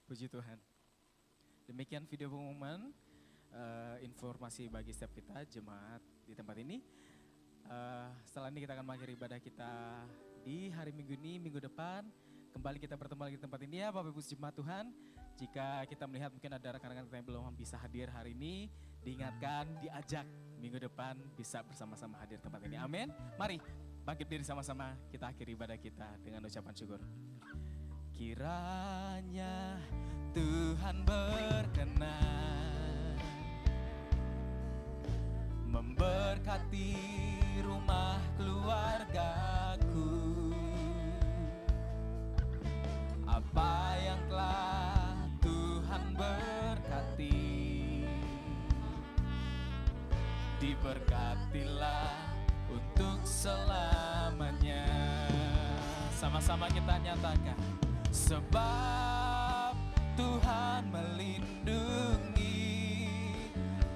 Puji Tuhan. Demikian video pengumuman, informasi bagi setiap kita jemaat di tempat ini. Setelah ini kita akan mengakhiri ibadah kita di hari Minggu ini, minggu depan. Kembali kita bertemu lagi di tempat ini ya Bapak Ibu jemaat Tuhan. Jika kita melihat mungkin ada rekan-rekan kita yang belum bisa hadir hari ini, diingatkan, diajak minggu depan bisa bersama-sama hadir di tempat ini. Amin. Mari bangkit diri sama-sama, kita akhiri ibadah kita dengan ucapan syukur. Kiranya Tuhan berkenan memberkati rumah keluargaku. Apa yang telah Tuhan berkati, diberkatilah untuk selamanya. Sama-sama kita nyatakan, sebab Tuhan melindungi,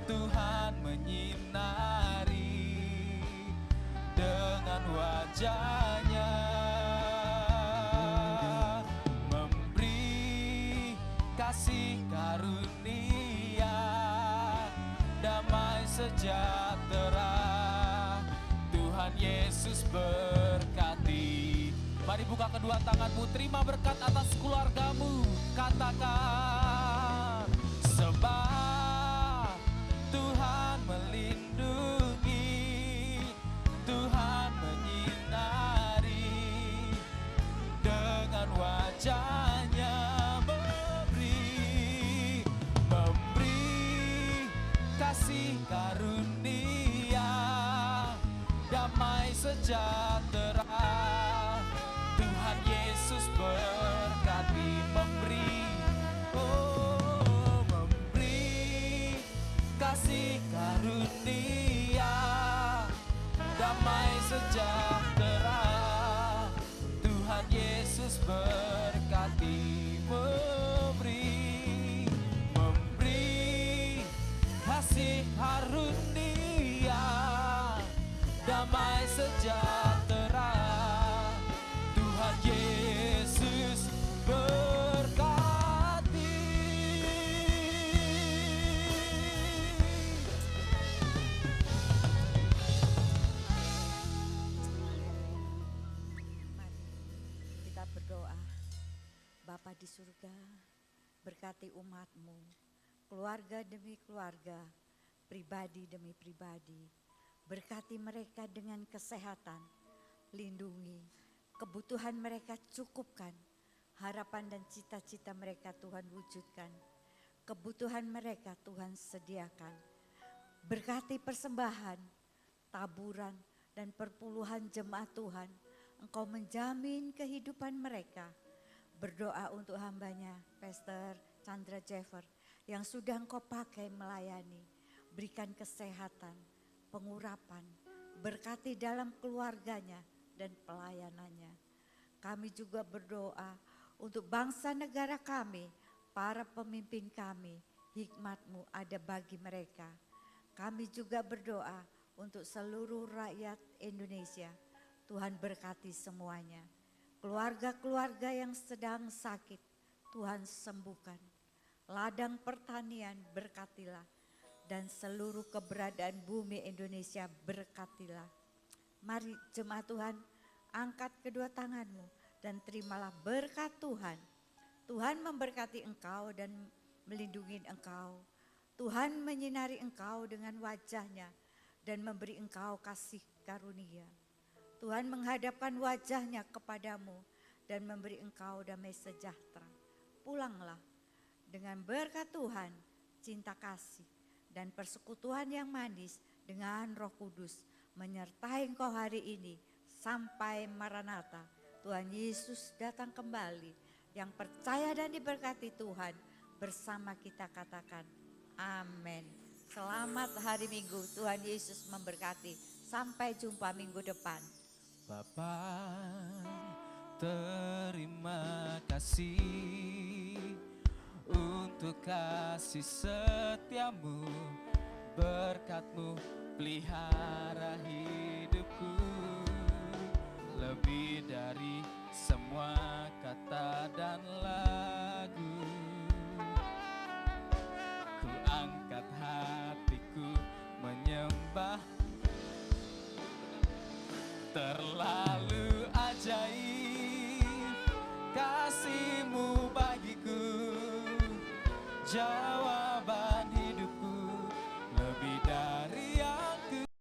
Tuhan menyinari dengan wajah-Nya, memberi kasih karunia, damai sejahtera. Tuhan Yesus berkati. Mari buka kedua tanganmu, terima berkat atas keluargamu. Katakan, sebab Tuhan melindungi, Tuhan menyinari dengan wajah-Nya, memberi kasih karunia, damai sejahtera. Tuhan Yesus berkati, memberi kasih karunia, damai sejahtera. Tuhan Yesus berkati, memberi kasih karunia, damai sejahtera. Tuhan Yesus berkati. Mari kita berdoa. Bapa di surga, berkati umat-Mu, keluarga demi keluarga, pribadi demi pribadi. Berkati mereka dengan kesehatan, lindungi, kebutuhan mereka cukupkan, harapan dan cita-cita mereka Tuhan wujudkan, kebutuhan mereka Tuhan sediakan. Berkati persembahan, taburan dan perpuluhan jemaat Tuhan, Engkau menjamin kehidupan mereka. Berdoa untuk hamba-Nya, Pastor Chandra Jeffer, yang sudah Engkau pakai melayani. Berikan kesehatan, pengurapan, berkati dalam keluarganya dan pelayanannya. Kami juga berdoa untuk bangsa negara kami, para pemimpin kami, hikmat-Mu ada bagi mereka. Kami juga berdoa untuk seluruh rakyat Indonesia. Tuhan berkati semuanya. Keluarga-keluarga yang sedang sakit, Tuhan sembuhkan. Ladang pertanian berkatilah, dan seluruh keberadaan bumi Indonesia berkatilah. Mari jemaat Tuhan, angkat kedua tanganmu dan terimalah berkat Tuhan. Tuhan memberkati engkau dan melindungi engkau. Tuhan menyinari engkau dengan wajah-Nya dan memberi engkau kasih karunia. Tuhan menghadapkan wajah-Nya kepadamu dan memberi engkau damai sejahtera. Pulanglah dengan berkat Tuhan, cinta kasih dan persekutuan yang manis dengan Roh Kudus menyertai engkau hari ini sampai Maranatha. Tuhan Yesus datang kembali. Yang percaya dan diberkati Tuhan bersama kita katakan amin. Selamat hari Minggu, Tuhan Yesus memberkati. Sampai jumpa minggu depan. Bapa, terima kasih untuk kasih setia-Mu, berkat-Mu pelihara hidupku, lebih dari semua kata dan lagu. sembah. Terlalu ajaib kasih-Mu bagiku.